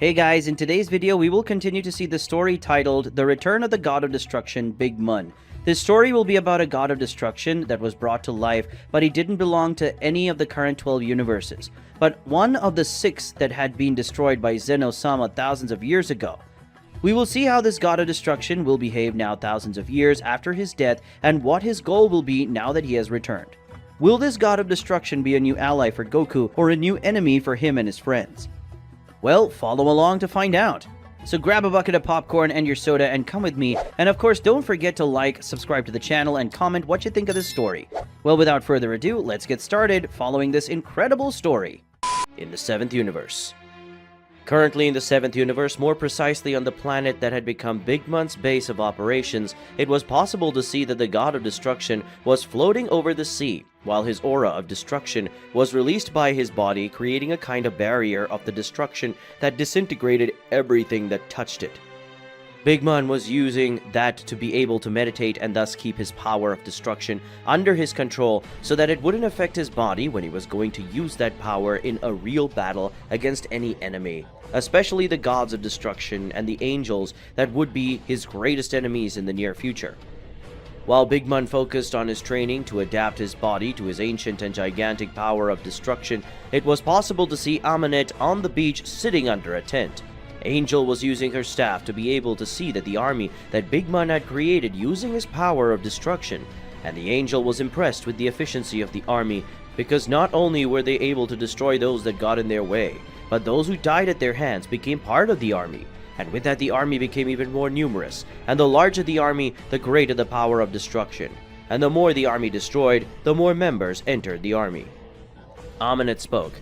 Hey guys, in today's video we will continue to see the story titled The Return of the God of Destruction, Big Mun. This story will be about a god of destruction that was brought to life, but he didn't belong to any of the current 12 universes, but one of the 6 that had been destroyed by Zeno-sama thousands of years ago. We will see how this god of destruction will behave now thousands of years after his death and what his goal will be now that he has returned. Will this god of destruction be a new ally for Goku or a new enemy for him and his friends? Well, follow along to find out. So grab a bucket of popcorn and your soda and come with me, and of course don't forget to like, subscribe to the channel, and comment what you think of this story. Well, without further ado, let's get started following this incredible story. In the 7th universe. Currently in the 7th universe, more precisely on the planet that had become Big Mun's base of operations, it was possible to see that the god of destruction was floating over the sea, while his aura of destruction was released by his body, creating a kind of barrier of the destruction that disintegrated everything that touched it. Big Mun was using that to be able to meditate and thus keep his power of destruction under his control so that it wouldn't affect his body when he was going to use that power in a real battle against any enemy, especially the gods of destruction and the angels that would be his greatest enemies in the near future. While Big Mun focused on his training to adapt his body to his ancient and gigantic power of destruction, it was possible to see Aminet on the beach sitting under a tent. Angel was using her staff to be able to see that the army that Big Mun had created using his power of destruction, and the Angel was impressed with the efficiency of the army because not only were they able to destroy those that got in their way, but those who died at their hands became part of the army, and with that the army became even more numerous, and the larger the army, the greater the power of destruction, and the more the army destroyed, the more members entered the army. Aminet spoke.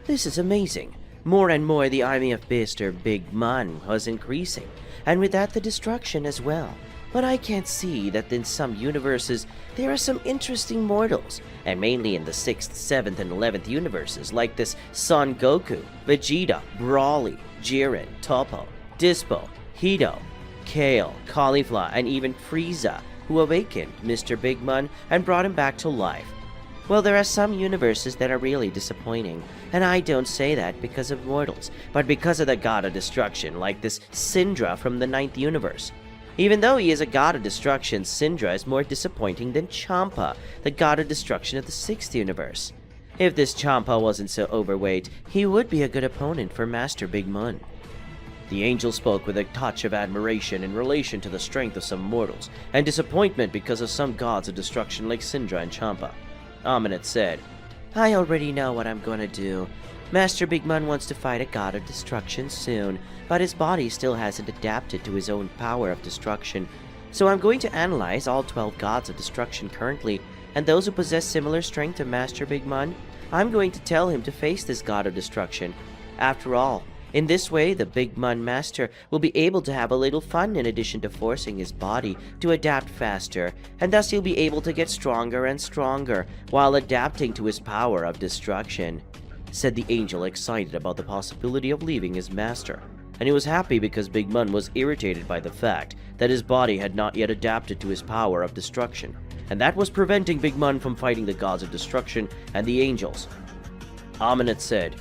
"This is amazing. More and more the army of Mr. Big Mun was increasing, and with that the destruction as well. But I can't see that in some universes there are some interesting mortals, and mainly in the 6th, 7th, and 11th universes like this Son Goku, Vegeta, Broly, Jiren, Toppo, Dispo, Hito, Kale, Caulifla, and even Frieza, who awakened Mr. Big Mun and brought him back to life. Well, there are some universes that are really disappointing, and I don't say that because of mortals, but because of the god of destruction, like this Syndra from the 9th universe. Even though he is a god of destruction, Syndra is more disappointing than Champa, the god of destruction of the 6th universe. If this Champa wasn't so overweight, he would be a good opponent for Master Big Mun." The angel spoke with a touch of admiration in relation to the strength of some mortals, and disappointment because of some gods of destruction like Syndra and Champa. Aminet said, "I already know what I'm gonna do. Master Big Mun wants to fight a god of destruction soon, but his body still hasn't adapted to his own power of destruction. So I'm going to analyze all 12 gods of destruction currently, and those who possess similar strength to Master Big Mun. I'm going to tell him to face this god of destruction. After all, in this way, the Big Mun Master will be able to have a little fun in addition to forcing his body to adapt faster, and thus he'll be able to get stronger and stronger while adapting to his power of destruction," said the angel, excited about the possibility of leaving his master. And he was happy because Big Mun was irritated by the fact that his body had not yet adapted to his power of destruction, and that was preventing Big Mun from fighting the gods of destruction and the angels. Aminet said,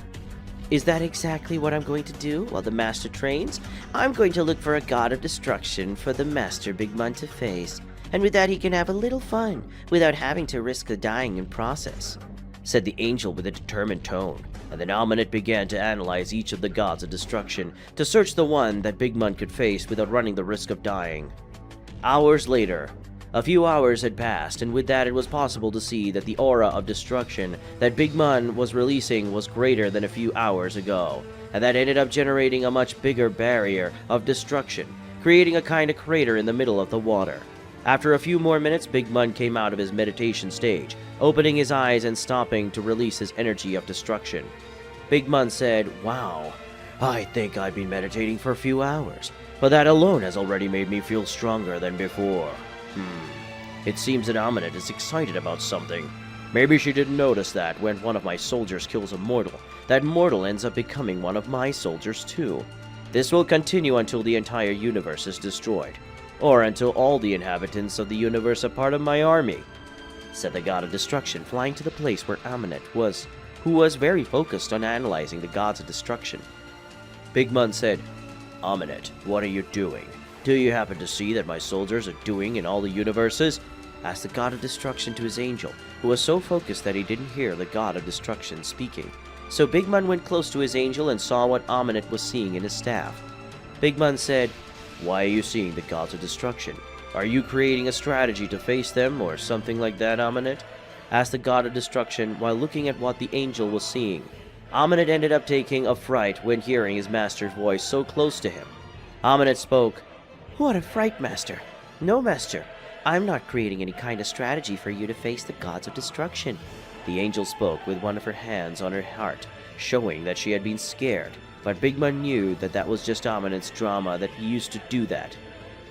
"Is that exactly what I'm going to do while the master trains? I'm going to look for a god of destruction for the Master Big Mun to face, and with that he can have a little fun without having to risk the dying in process," said the angel with a determined tone, and then Aminet began to analyze each of the gods of destruction to search the one that Big Mun could face without running the risk of dying. Hours later, a few hours had passed, and with that it was possible to see that the aura of destruction that Big Mun was releasing was greater than a few hours ago, and that ended up generating a much bigger barrier of destruction, creating a kind of crater in the middle of the water. After a few more minutes, Big Mun came out of his meditation stage, opening his eyes and stopping to release his energy of destruction. Big Mun said, "Wow, I think I've been meditating for a few hours, but that alone has already made me feel stronger than before. It seems that Aminet is excited about something. Maybe she didn't notice that when one of my soldiers kills a mortal, that mortal ends up becoming one of my soldiers too. This will continue until the entire universe is destroyed, or until all the inhabitants of the universe are part of my army," said the god of destruction, flying to the place where Aminet was, who was very focused on analyzing the gods of destruction. Big Mun said, "Aminet, what are you doing? Do you happen to see that my soldiers are doing in all the universes?" asked the god of destruction to his angel, who was so focused that he didn't hear the god of destruction speaking. So Big Mun went close to his angel and saw what Aminet was seeing in his staff. Big Mun said, "Why are you seeing the gods of destruction? Are you creating a strategy to face them or something like that, Aminet?" asked the god of destruction while looking at what the angel was seeing. Aminet ended up taking a fright when hearing his master's voice so close to him. Aminet spoke, "What a fright, master. No, master. I'm not creating any kind of strategy for you to face the gods of destruction." The angel spoke with one of her hands on her heart, showing that she had been scared, but Big Mun knew that that was just Aminet's drama, that he used to do that.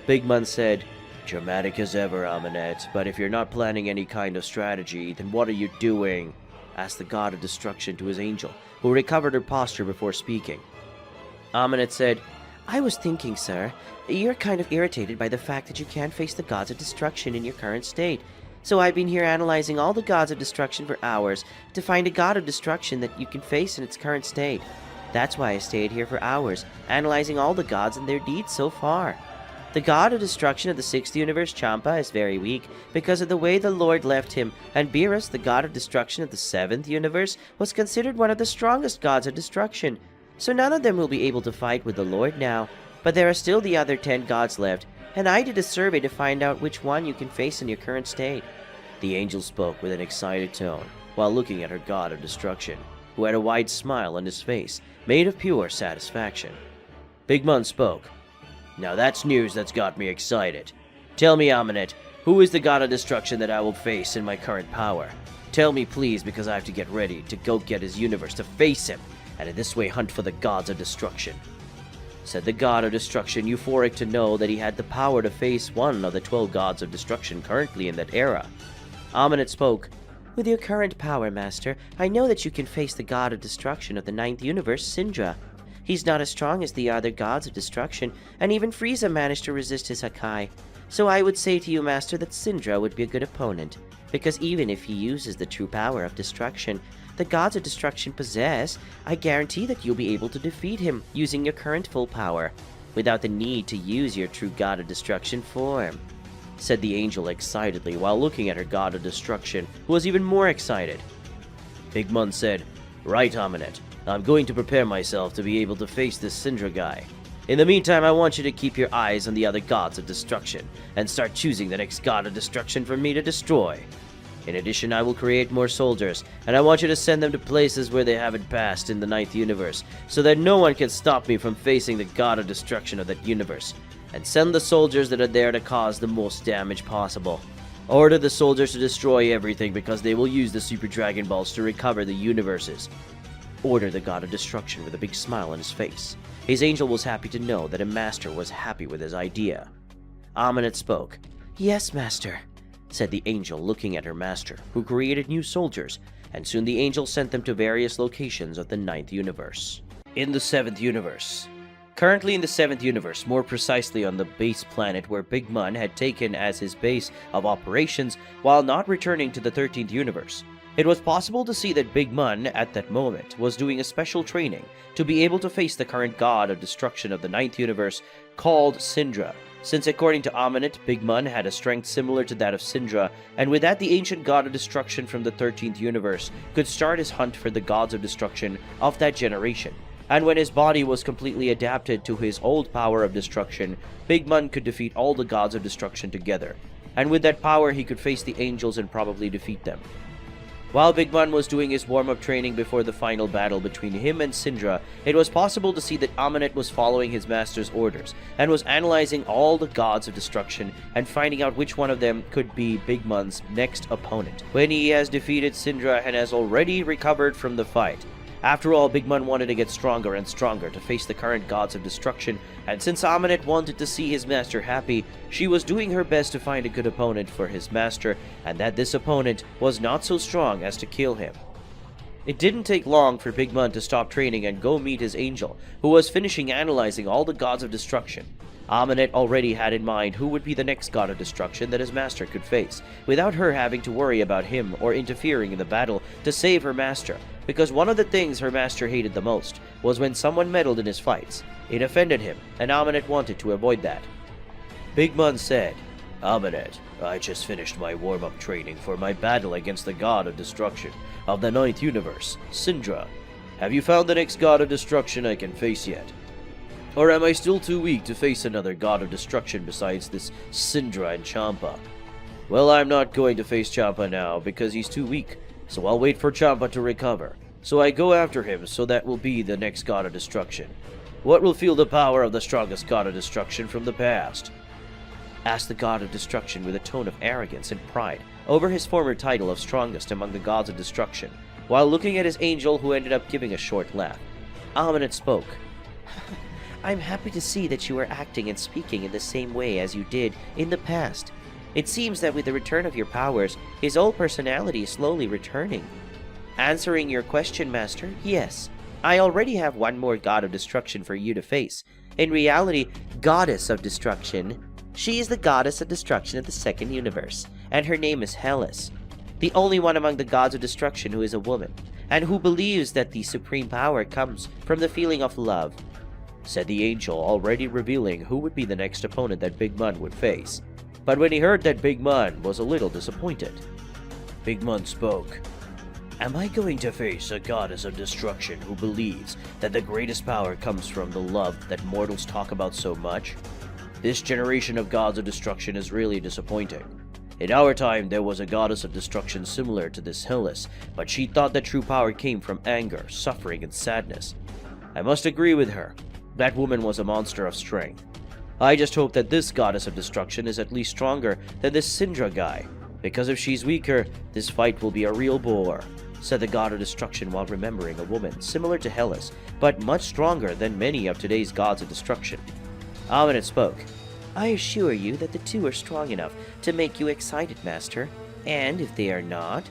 Big Mun said, "Dramatic as ever, Aminet, but if you're not planning any kind of strategy, then what are you doing?" asked the god of destruction to his angel, who recovered her posture before speaking. Aminet said, "I was thinking, sir, you're kind of irritated by the fact that you can't face the gods of destruction in your current state. So I've been here analyzing all the gods of destruction for hours to find a god of destruction that you can face in its current state. That's why I stayed here for hours, analyzing all the gods and their deeds so far. The god of destruction of the 6th universe, Champa, is very weak because of the way the Lord left him, and Beerus, the god of destruction of the 7th universe, was considered one of the strongest gods of destruction. So none of them will be able to fight with the Lord now, but there are still the other 10 gods left, and I did a survey to find out which one you can face in your current state." The angel spoke with an excited tone, while looking at her god of destruction, who had a wide smile on his face, made of pure satisfaction. Big Mun spoke, "Now that's news that's got me excited. Tell me, Aminet, who is the god of destruction that I will face in my current power? Tell me please, because I have to get ready to go get his universe to face him, and in this way hunt for the gods of destruction." Said the god of destruction, euphoric to know that he had the power to face one of the 12 gods of destruction currently in that era. Aminet spoke, "With your current power, master, I know that you can face the god of destruction of the 9th universe, Syndra. He's not as strong as the other gods of destruction, and even Frieza managed to resist his Hakai. So I would say to you, master, that Syndra would be a good opponent, because even if he uses the true power of destruction the gods of destruction possess, I guarantee that you'll be able to defeat him using your current full power, without the need to use your true god of destruction form," said the angel excitedly while looking at her god of destruction, who was even more excited. Big Mun said, "Right, Aminet, I'm going to prepare myself to be able to face this Syndra guy. In the meantime, I want you to keep your eyes on the other gods of destruction, and start choosing the next god of destruction for me to destroy. In addition, I will create more soldiers, and I want you to send them to places where they haven't passed in the 9th universe, so that no one can stop me from facing the god of destruction of that universe. And send the soldiers that are there to cause the most damage possible. Order the soldiers to destroy everything because they will use the Super Dragon Balls to recover the universes." Ordered the god of destruction with a big smile on his face. His angel was happy to know that a master was happy with his idea. Aminet spoke. "Yes, master," said the angel, looking at her master, who created new soldiers, and soon the angel sent them to various locations of the 9th universe. In the 7th universe. Currently in the 7th universe, more precisely on the base planet where Big Mun had taken as his base of operations while not returning to the 13th universe. It was possible to see that Big Mun, at that moment, was doing a special training to be able to face the current god of destruction of the 9th universe called Syndra. Since according to Aminet, Big Mun had a strength similar to that of Syndra, and with that the ancient god of destruction from the 13th universe could start his hunt for the gods of destruction of that generation. And when his body was completely adapted to his old power of destruction, Big Mun could defeat all the gods of destruction together. And with that power he could face the angels and probably defeat them. While Big Mun was doing his warm-up training before the final battle between him and Syndra, it was possible to see that Aminet was following his master's orders, and was analyzing all the gods of destruction and finding out which one of them could be Big Mun's next opponent, when he has defeated Syndra and has already recovered from the fight. After all, Big Mun wanted to get stronger and stronger to face the current gods of destruction, and since Aminet wanted to see his master happy, she was doing her best to find a good opponent for his master, and that this opponent was not so strong as to kill him. It didn't take long for Big Mun to stop training and go meet his angel, who was finishing analyzing all the gods of destruction. Aminet already had in mind who would be the next god of destruction that his master could face, without her having to worry about him or interfering in the battle to save her master, because one of the things her master hated the most was when someone meddled in his fights. It offended him, and Aminet wanted to avoid that. Big Mun said, "Aminet, I just finished my warm-up training for my battle against the god of destruction of the ninth universe, Syndra. Have you found the next god of destruction I can face yet? Or am I still too weak to face another god of destruction besides this Syndra and Champa? Well, I'm not going to face Champa now because he's too weak, so I'll wait for Champa to recover. So I go after him, so that will be the next god of destruction. What will feel the power of the strongest god of destruction from the past?" asked the god of destruction with a tone of arrogance and pride over his former title of strongest among the gods of destruction, while looking at his angel, who ended up giving a short laugh. Aminet spoke. "I'm happy to see that you are acting and speaking in the same way as you did in the past. It seems that with the return of your powers, his old personality is slowly returning. Answering your question, Master, yes. I already have one more god of destruction for you to face. In reality, goddess of destruction. She is the goddess of destruction of the second universe, and her name is Hellas. The only one among the gods of destruction who is a woman, and who believes that the supreme power comes from the feeling of love," said the angel, already revealing who would be the next opponent that Big Mun would face. But when he heard that Big Mun was a little disappointed. Big Mun spoke. "Am I going to face a goddess of destruction who believes that the greatest power comes from the love that mortals talk about so much? This generation of gods of destruction is really disappointing. In our time, there was a goddess of destruction similar to this Hellas, but she thought that true power came from anger, suffering, and sadness. I must agree with her. That woman was a monster of strength. I just hope that this goddess of destruction is at least stronger than this Syndra guy, because if she's weaker, this fight will be a real bore," said the god of destruction while remembering a woman similar to Hellas, but much stronger than many of today's gods of destruction. Aminet spoke. "I assure you that the two are strong enough to make you excited, Master. And if they are not,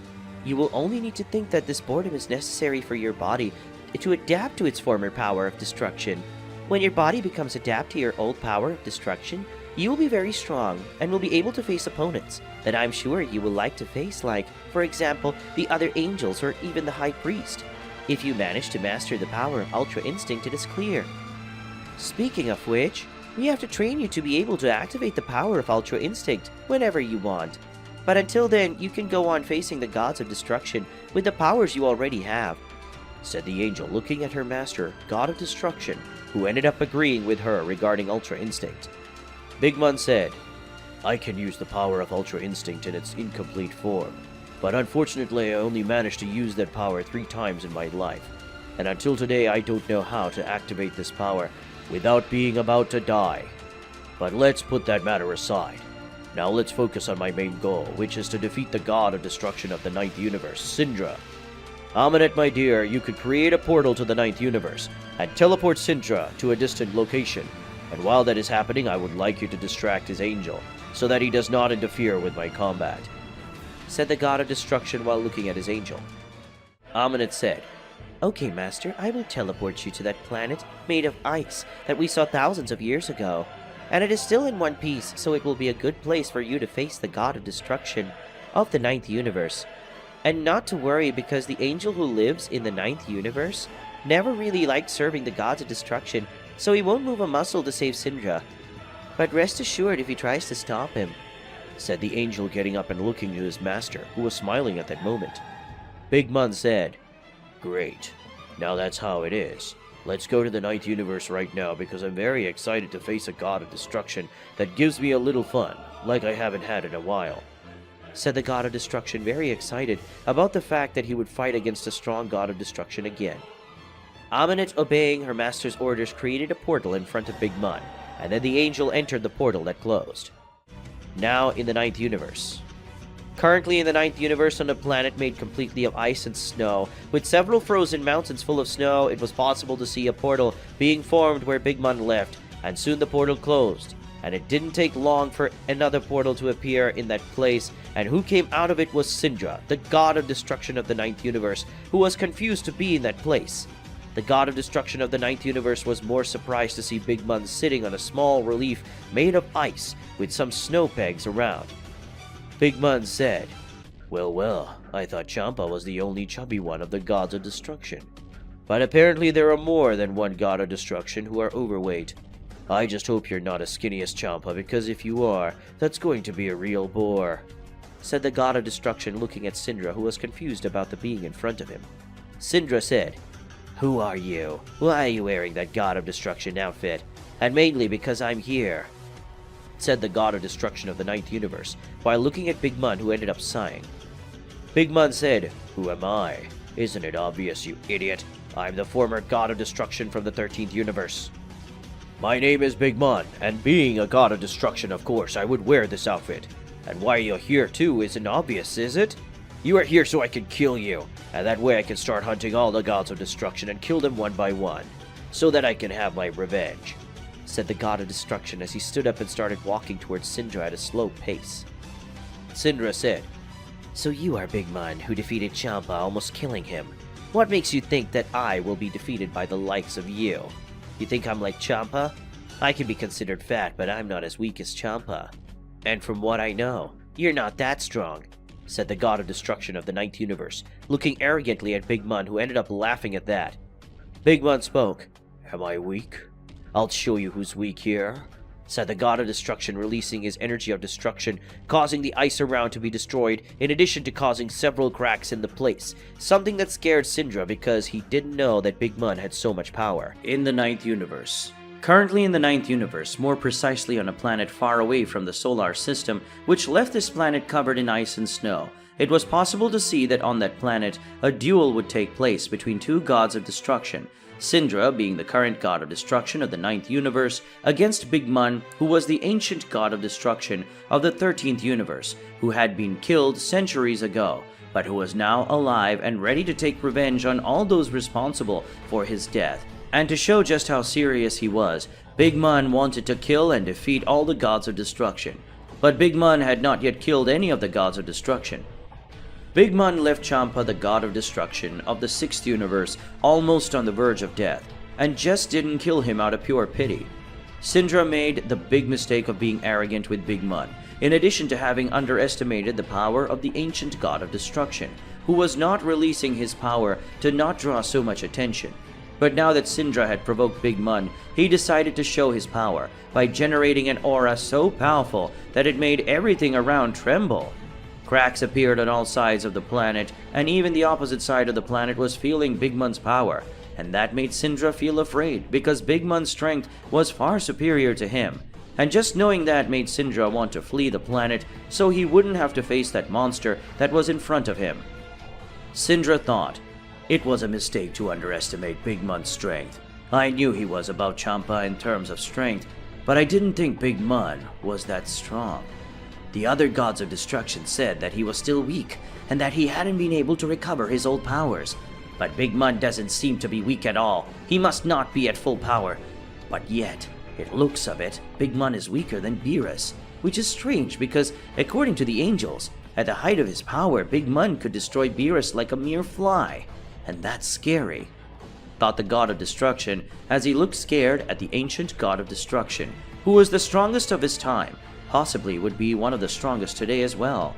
you will only need to think that this boredom is necessary for your body to adapt to its former power of destruction. When your body becomes adapted to your old power of destruction, you will be very strong and will be able to face opponents that I'm sure you will like to face, like, for example, the other angels or even the High Priest. If you manage to master the power of Ultra Instinct, it is clear. Speaking of which, we have to train you to be able to activate the power of Ultra Instinct whenever you want. But until then, you can go on facing the gods of destruction with the powers you already have," said the angel, looking at her master, god of destruction, who ended up agreeing with her regarding Ultra Instinct. Big Mun said, "I can use the power of Ultra Instinct in its incomplete form, but unfortunately I only managed to use that power 3 times in my life, and until today I don't know how to activate this power without being about to die. But let's put that matter aside. Now let's focus on my main goal, which is to defeat the god of destruction of the ninth universe, Syndra. Aminet, my dear, you could create a portal to the ninth universe and teleport Syndra to a distant location, and while that is happening, I would like you to distract his angel, so that he does not interfere with my combat," said the god of destruction while looking at his angel. Aminet said, "Okay, Master, I will teleport you to that planet made of ice that we saw thousands of years ago, and it is still in one piece, so it will be a good place for you to face the god of destruction of the ninth universe. And not to worry, because the angel who lives in the ninth universe never really liked serving the gods of destruction, so he won't move a muscle to save Syndra. But rest assured if he tries to stop him," said the angel, getting up and looking to his master, who was smiling at that moment. Big Mun said, "Great. Now that's how it is. Let's go to the ninth universe right now, because I'm very excited to face a god of destruction that gives me a little fun, like I haven't had in a while," said the god of destruction, very excited about the fact that he would fight against a strong god of destruction again. Aminet, obeying her master's orders, created a portal in front of Big Mun, and then the angel entered the portal that closed. Now in the ninth universe. Currently in the ninth universe, on a planet made completely of ice and snow, with several frozen mountains full of snow, it was possible to see a portal being formed where Big Mun left, and soon the portal closed. And it didn't take long for another portal to appear in that place, and who came out of it was Syndra, the god of destruction of the ninth universe, who was confused to be in that place. The god of destruction of the ninth universe was more surprised to see Big Mun sitting on a small relief made of ice with some snow pegs around. Big Mun said, well, I thought Champa was the only chubby one of the gods of destruction. But apparently there are more than one god of destruction who are overweight. I just hope you're not as skinny as Champa, because if you are, that's going to be a real bore," said the god of destruction, looking at Syndra, who was confused about the being in front of him. Syndra said, "Who are you? Why are you wearing that god of destruction outfit? And mainly because I'm here," said the god of destruction of the ninth universe, while looking at Big Mun, who ended up sighing. Big Mun said, "Who am I? Isn't it obvious, you idiot? I'm the former god of destruction from the 13th universe. My name is Big Mun, and being a god of destruction, of course, I would wear this outfit. And why you're here too isn't obvious, is it? You are here so I can kill you, and that way I can start hunting all the gods of destruction and kill them one by one, so that I can have my revenge," said the god of destruction as he stood up and started walking towards Syndra at a slow pace. Syndra said, "So you are Big Mun, who defeated Champa, almost killing him. What makes you think that I will be defeated by the likes of you? You think I'm like Champa? I can be considered fat, but I'm not as weak as Champa. And from what I know, you're not that strong," said the god of destruction of the ninth universe, looking arrogantly at Big Mun, who ended up laughing at that. Big Mun spoke. "Am I weak? I'll show you who's weak here," said the god of destruction, releasing his energy of destruction, causing the ice around to be destroyed, in addition to causing several cracks in the place, something that scared Syndra because he didn't know that Big Mun had so much power. In the ninth universe. Currently in the ninth universe, more precisely on a planet far away from the solar system, which left this planet covered in ice and snow, it was possible to see that on that planet, a duel would take place between two gods of destruction, Syndra, being the current god of destruction of the ninth universe, against Big Mun, who was the ancient god of destruction of the 13th universe, who had been killed centuries ago, but who was now alive and ready to take revenge on all those responsible for his death. And to show just how serious he was, Big Mun wanted to kill and defeat all the gods of destruction. But Big Mun had not yet killed any of the gods of destruction. Big Mun left Champa, the god of destruction of the 6th universe, almost on the verge of death, and just didn't kill him out of pure pity. Syndra made the big mistake of being arrogant with Big Mun, in addition to having underestimated the power of the ancient god of destruction, who was not releasing his power to not draw so much attention. But now that Syndra had provoked Big Mun, he decided to show his power by generating an aura so powerful that it made everything around tremble. Cracks appeared on all sides of the planet, and even the opposite side of the planet was feeling Big Mun's power, and that made Syndra feel afraid because Big Mun's strength was far superior to him. And just knowing that made Syndra want to flee the planet so he wouldn't have to face that monster that was in front of him. Syndra thought, "It was a mistake to underestimate Big Mun's strength. I knew he was about Champa in terms of strength, but I didn't think Big Mun was that strong. The other gods of destruction said that he was still weak, and that he hadn't been able to recover his old powers. But Big Mun doesn't seem to be weak at all. He must not be at full power. But yet, it looks of it, Big Mun is weaker than Beerus, which is strange because, according to the angels, at the height of his power, Big Mun could destroy Beerus like a mere fly. And that's scary," thought the god of destruction as he looked scared at the ancient god of destruction, who was the strongest of his time, possibly would be one of the strongest today as well.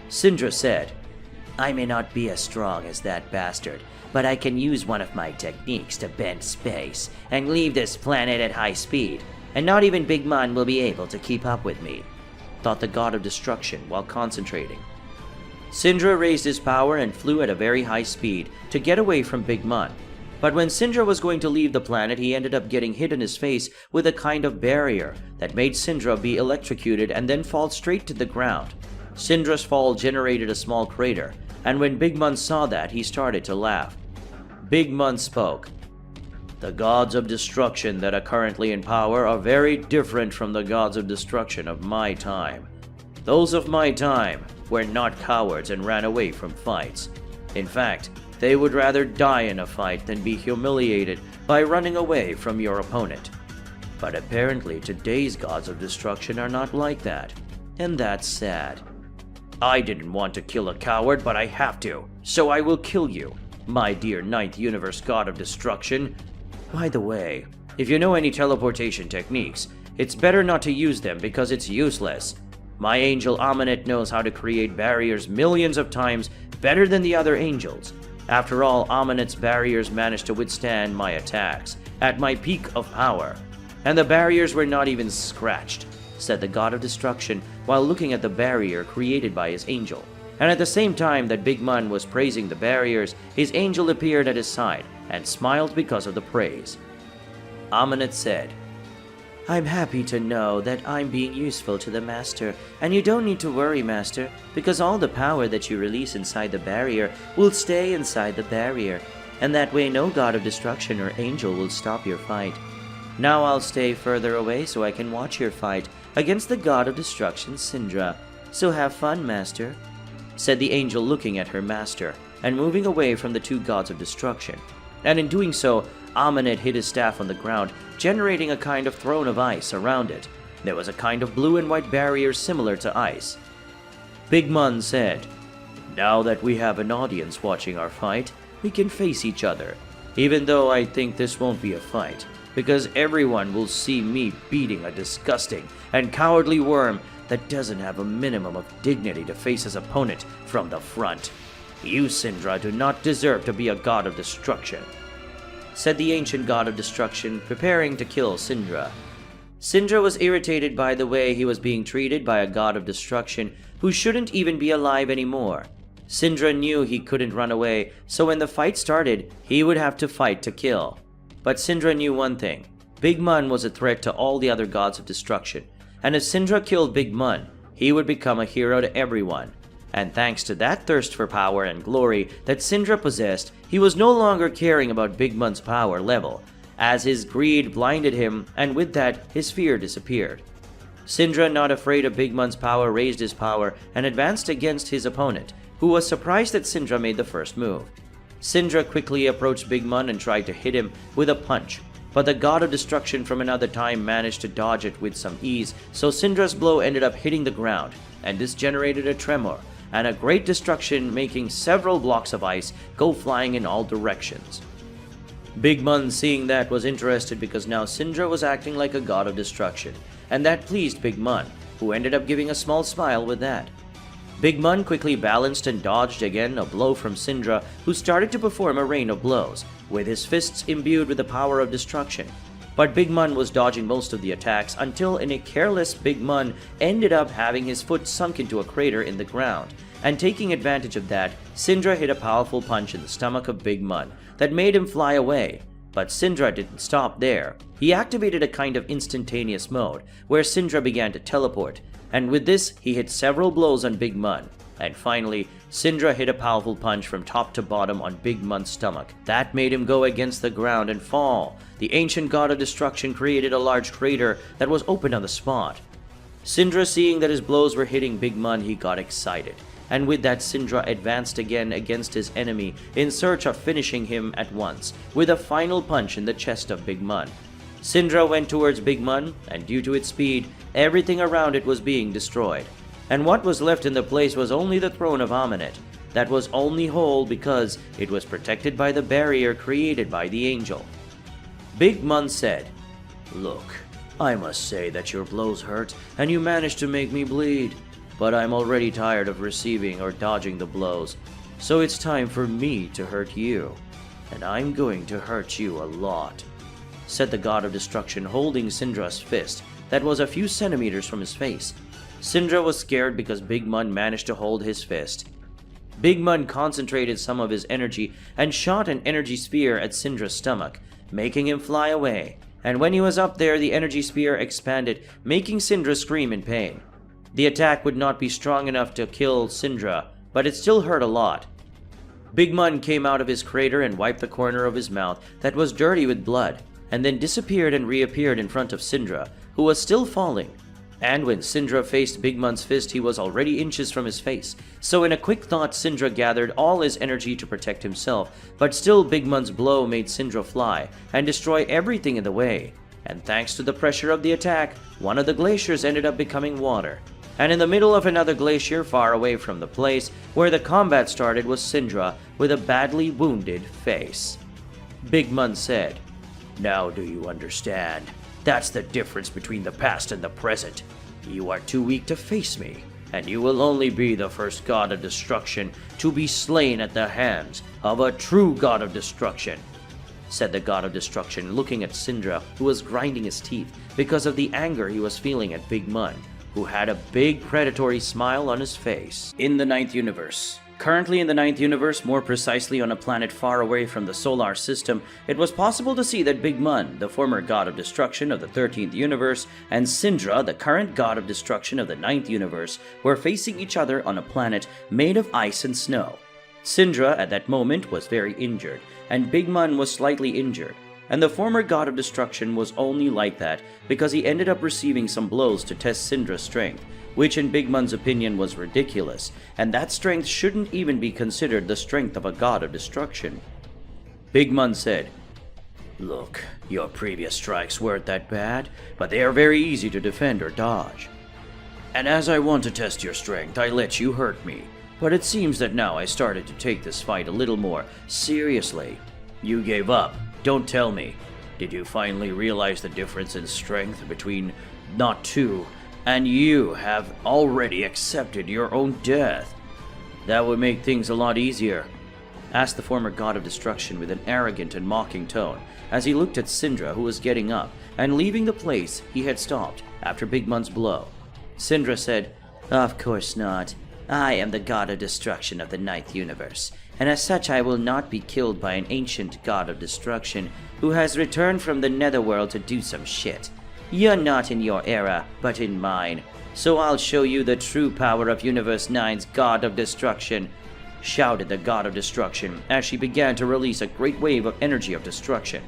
Syndra said, "I may not be as strong as that bastard, but I can use one of my techniques to bend space and leave this planet at high speed, and not even Big Mun will be able to keep up with me," thought the god of destruction while concentrating. Syndra raised his power and flew at a very high speed to get away from Big Mun. But when Syndra was going to leave the planet, he ended up getting hit in his face with a kind of barrier that made Syndra be electrocuted and then fall straight to the ground. Syndra's fall generated a small crater, and when Big Mun saw that, he started to laugh. Big Mun spoke. "The gods of destruction that are currently in power are very different from the gods of destruction of my time. Those of my time were not cowards and ran away from fights. In fact, they would rather die in a fight than be humiliated by running away from your opponent. But apparently today's gods of destruction are not like that, and that's sad. I didn't want to kill a coward, but I have to, so I will kill you. my dear Ninth Universe God of Destruction. By the way, if you know any teleportation techniques, it's better not to use them because it's useless. My angel Aminet knows how to create barriers millions of times better than the other angels. After all, Aminet's barriers managed to withstand my attacks at my peak of power. And the barriers were not even scratched, said the God of Destruction while looking at the barrier created by his angel. And at the same time that Big Mun was praising the barriers, his angel appeared at his side and smiled because of the praise. Aminet said, I'm happy to know that I'm being useful to the Master, and you don't need to worry, Master, because all the power that you release inside the barrier will stay inside the barrier, and that way no God of Destruction or angel will stop your fight. Now I'll stay further away so I can watch your fight against the God of Destruction, Syndra. So have fun, Master, said the angel looking at her master and moving away from the two gods of destruction. And in doing so, Aminet hit his staff on the ground, generating a kind of throne of ice around it. There was a kind of blue and white barrier similar to ice. Big Mun said, Now that we have an audience watching our fight, we can face each other, even though I think this won't be a fight, because everyone will see me beating a disgusting and cowardly worm that doesn't have a minimum of dignity to face his opponent from the front. You, Syndra, do not deserve to be a god of destruction, said the ancient god of destruction, preparing to kill Syndra. Syndra was irritated by the way he was being treated by a god of destruction who shouldn't even be alive anymore. Syndra knew he couldn't run away, so when the fight started, he would have to fight to kill. But Syndra knew one thing. Big Mun was a threat to all the other gods of destruction, and if Syndra killed Big Mun, he would become a hero to everyone. And thanks to that thirst for power and glory that Syndra possessed, he was no longer caring about Big Mun's power level, as his greed blinded him, and with that, his fear disappeared. Syndra, not afraid of Big Mun's power, raised his power and advanced against his opponent, who was surprised that Syndra made the first move. Syndra quickly approached Big Mun and tried to hit him with a punch, but the god of destruction from another time managed to dodge it with some ease, so Syndra's blow ended up hitting the ground, and this generated a tremor and a great destruction, making several blocks of ice go flying in all directions. Big Mun, seeing that, was interested because now Syndra was acting like a god of destruction, and that pleased Big Mun, who ended up giving a small smile with that. Big Mun quickly balanced and dodged again a blow from Syndra, who started to perform a rain of blows, with his fists imbued with the power of destruction. But Big Mun was dodging most of the attacks until in a careless Big Mun ended up having his foot sunk into a crater in the ground, and taking advantage of that, Syndra hit a powerful punch in the stomach of Big Mun that made him fly away. But Syndra didn't stop there. He activated a kind of instantaneous mode, where Syndra began to teleport, and with this he hit several blows on Big Mun. And finally, Syndra hit a powerful punch from top to bottom on Big Mun's stomach. That made him go against the ground and fall. The ancient god of destruction created a large crater that was open on the spot. Syndra, seeing that his blows were hitting Big Mun, he got excited. And with that, Syndra advanced again against his enemy in search of finishing him at once, with a final punch in the chest of Big Mun. Syndra went towards Big Mun, and due to its speed, everything around it was being destroyed. And what was left in the place was only the throne of Aminet, that was only whole because it was protected by the barrier created by the angel. Big Mun said, Look, I must say that your blows hurt, and you managed to make me bleed. But I'm already tired of receiving or dodging the blows, so it's time for me to hurt you. And I'm going to hurt you a lot, said the god of destruction, holding Syndra's fist that was a few centimeters from his face. Syndra was scared because Big Mun managed to hold his fist. Big Mun concentrated some of his energy and shot an energy spear at Syndra's stomach, making him fly away. And when he was up there, the energy spear expanded, making Syndra scream in pain. The attack would not be strong enough to kill Syndra, but it still hurt a lot. Big Mun came out of his crater and wiped the corner of his mouth that was dirty with blood, and then disappeared and reappeared in front of Syndra, who was still falling. And when Syndra faced Big Mun's fist, he was already inches from his face. So in a quick thought, Syndra gathered all his energy to protect himself, but still Big Mun's blow made Syndra fly and destroy everything in the way. And thanks to the pressure of the attack, one of the glaciers ended up becoming water. And in the middle of another glacier far away from the place where the combat started was Syndra, with a badly wounded face. Big Mun said, "Now do you understand? That's the difference between the past and the present. You are too weak to face me, and you will only be the first god of destruction to be slain at the hands of a true god of destruction," said the god of destruction, looking at Syndra, who was grinding his teeth because of the anger he was feeling at Big Mun, who had a big predatory smile on his face. In the Ninth Universe. Currently in the Ninth Universe, more precisely on a planet far away from the solar system, it was possible to see that Big Mun, the former god of destruction of the 13th Universe, and Syndra, the current god of destruction of the Ninth Universe, were facing each other on a planet made of ice and snow. Syndra at that moment was very injured, and Big Mun was slightly injured, and the former god of destruction was only like that because he ended up receiving some blows to test Syndra's strength, which in Big Mun's opinion was ridiculous, and that strength shouldn't even be considered the strength of a god of destruction. Big Mun said, "Look, your previous strikes weren't that bad, but they are very easy to defend or dodge. And as I want to test your strength, I let you hurt me, but it seems that now I started to take this fight a little more seriously. You gave up, don't tell me. Did you finally realize the difference in strength between not two, and you have already accepted your own death? That would make things a lot easier," asked the former god of destruction with an arrogant and mocking tone as he looked at Syndra, who was getting up and leaving the place he had stopped after Big Mun's blow. Syndra said, "Of course not. I am the god of destruction of the Ninth Universe, and as such I will not be killed by an ancient god of destruction who has returned from the netherworld to do some shit. You're not in your era, but in mine. So I'll show you the true power of Universe 9's God of Destruction," shouted the God of Destruction as she began to release a great wave of energy of destruction.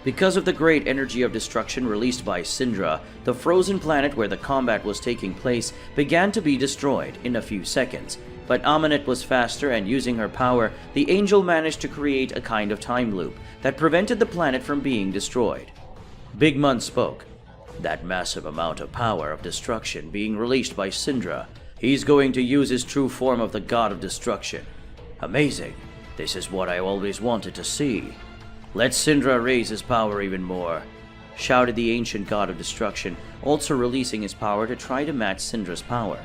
Because of the great energy of destruction released by Syndra, the frozen planet where the combat was taking place began to be destroyed in a few seconds. But Amunet was faster, and using her power, the angel managed to create a kind of time loop that prevented the planet from being destroyed. Big Mun spoke. "That massive amount of power of destruction being released by Syndra, he's going to use his true form of the god of destruction. Amazing. This is what I always wanted to see. Let Syndra raise his power even more," shouted the ancient god of destruction, also releasing his power to try to match Syndra's power.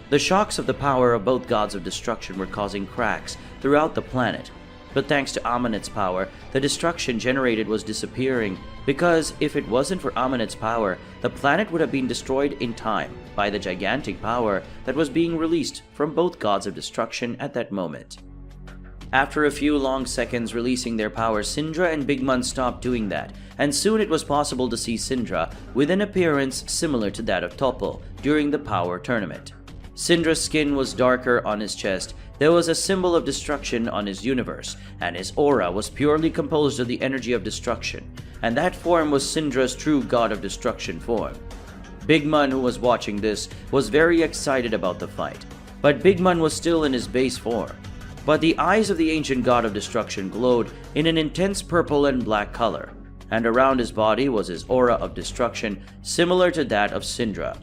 The shocks of the power of both gods of destruction were causing cracks throughout the planet. But thanks to Amunet's power, the destruction generated was disappearing, because if it wasn't for Amunet's power, the planet would have been destroyed in time by the gigantic power that was being released from both gods of destruction at that moment. After a few long seconds releasing their power, Syndra and Big Mun stopped doing that, and soon it was possible to see Syndra with an appearance similar to that of Topple during the power tournament. Syndra's skin was darker on his chest. There was a symbol of destruction on his universe, and his aura was purely composed of the energy of destruction, and that form was Syndra's true god of destruction form. Big Mun, who was watching this, was very excited about the fight, but Big Mun was still in his base form. But the eyes of the ancient god of destruction glowed in an intense purple and black color, and around his body was his aura of destruction, similar to that of Syndra.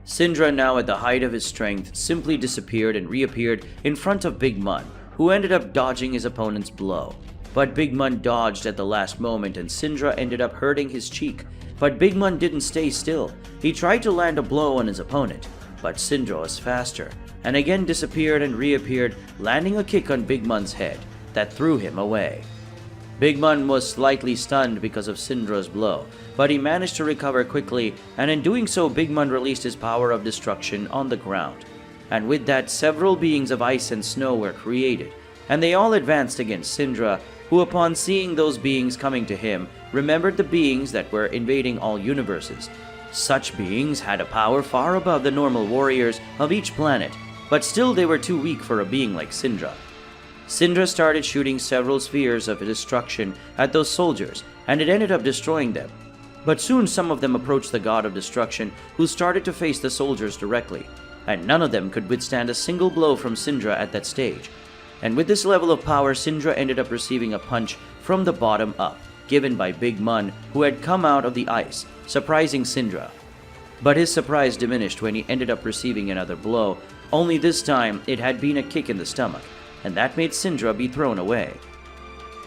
Syndra, now at the height of his strength, simply disappeared and reappeared in front of Big Mun, who ended up dodging his opponent's blow. But Big Mun dodged at the last moment, and Syndra ended up hurting his cheek. But Big Mun didn't stay still. He tried to land a blow on his opponent, but Syndra was faster, and again disappeared and reappeared, landing a kick on Big Mun's head that threw him away. Big Mun was slightly stunned because of Syndra's blow, but he managed to recover quickly, and in doing so Big Mun released his power of destruction on the ground. And with that, several beings of ice and snow were created, and they all advanced against Syndra, who upon seeing those beings coming to him, remembered the beings that were invading all universes. Such beings had a power far above the normal warriors of each planet, but still they were too weak for a being like Syndra. Syndra started shooting several spheres of destruction at those soldiers, and it ended up destroying them. But soon some of them approached the god of destruction, who started to face the soldiers directly, and none of them could withstand a single blow from Syndra at that stage. And with this level of power, Syndra ended up receiving a punch from the bottom up, given by Big Mun, who had come out of the ice, surprising Syndra. But his surprise diminished when he ended up receiving another blow, only this time it had been a kick in the stomach, and that made Syndra be thrown away.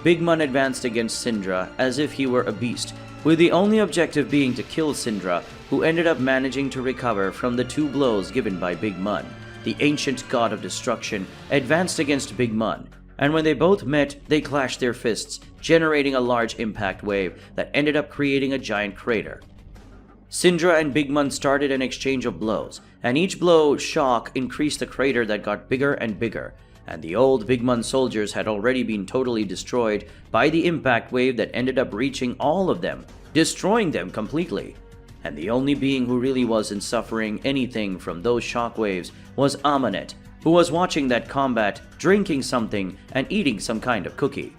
Big Mun advanced against Syndra as if he were a beast, with the only objective being to kill Syndra, who ended up managing to recover from the 2 blows given by Big Mun. The ancient god of destruction advanced against Big Mun, and when they both met, they clashed their fists, generating a large impact wave that ended up creating a giant crater. Syndra and Big Mun started an exchange of blows, and each blow shock increased the crater that got bigger and bigger, and the old Big Mun soldiers had already been totally destroyed by the impact wave that ended up reaching all of them, destroying them completely. And the only being who really wasn't suffering anything from those shockwaves was Amanet, who was watching that combat, drinking something, and eating some kind of cookie.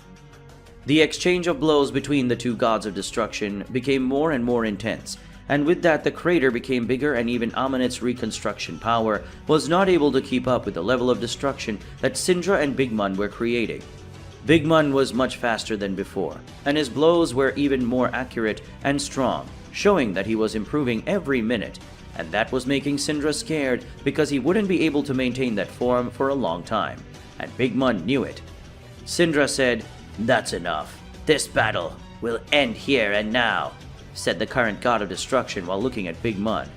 The exchange of blows between the 2 gods of destruction became more and more intense, and with that the crater became bigger, and even Amanet's reconstruction power was not able to keep up with the level of destruction that Syndra and Big Mun were creating. Big Mun was much faster than before, and his blows were even more accurate and strong, showing that he was improving every minute, and that was making Syndra scared because he wouldn't be able to maintain that form for a long time, and Big Mun knew it. Syndra said, "That's enough. This battle will end here and now," said the current god of destruction while looking at Big Mun.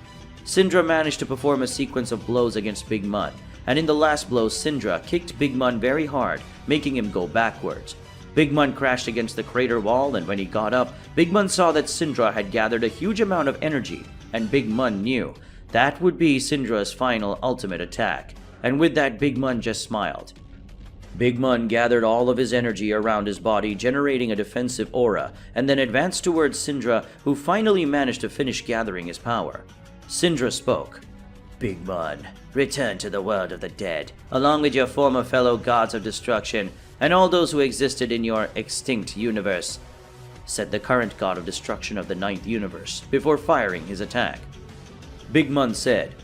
Syndra managed to perform a sequence of blows against Big Mun, and in the last blow Syndra kicked Big Mun very hard, making him go backwards. Big Mun crashed against the crater wall, and when he got up, Big Mun saw that Syndra had gathered a huge amount of energy, and Big Mun knew that would be Syndra's final ultimate attack, and with that Big Mun just smiled. Big Mun gathered all of his energy around his body, generating a defensive aura, and then advanced towards Syndra, who finally managed to finish gathering his power. Syndra spoke. "Big Mun, return to the world of the dead, along with your former fellow gods of destruction, and all those who existed in your extinct universe," said the current god of destruction of the 9th universe, before firing his attack. Big Mun said,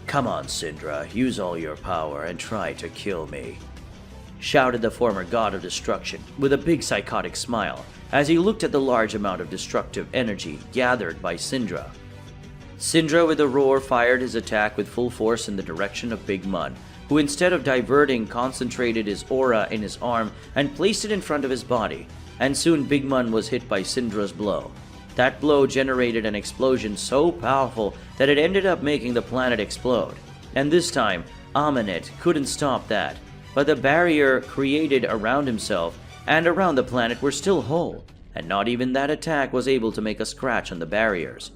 "Come on, Syndra, use all your power and try to kill me," shouted the former god of destruction, with a big psychotic smile, as he looked at the large amount of destructive energy gathered by Syndra. Syndra with a roar fired his attack with full force in the direction of Big Mun, who instead of diverting concentrated his aura in his arm and placed it in front of his body, and soon Big Mun was hit by Syndra's blow. That blow generated an explosion so powerful that it ended up making the planet explode, and this time Amanet couldn't stop that, but the barrier created around himself and around the planet were still whole, and not even that attack was able to make a scratch on the barriers.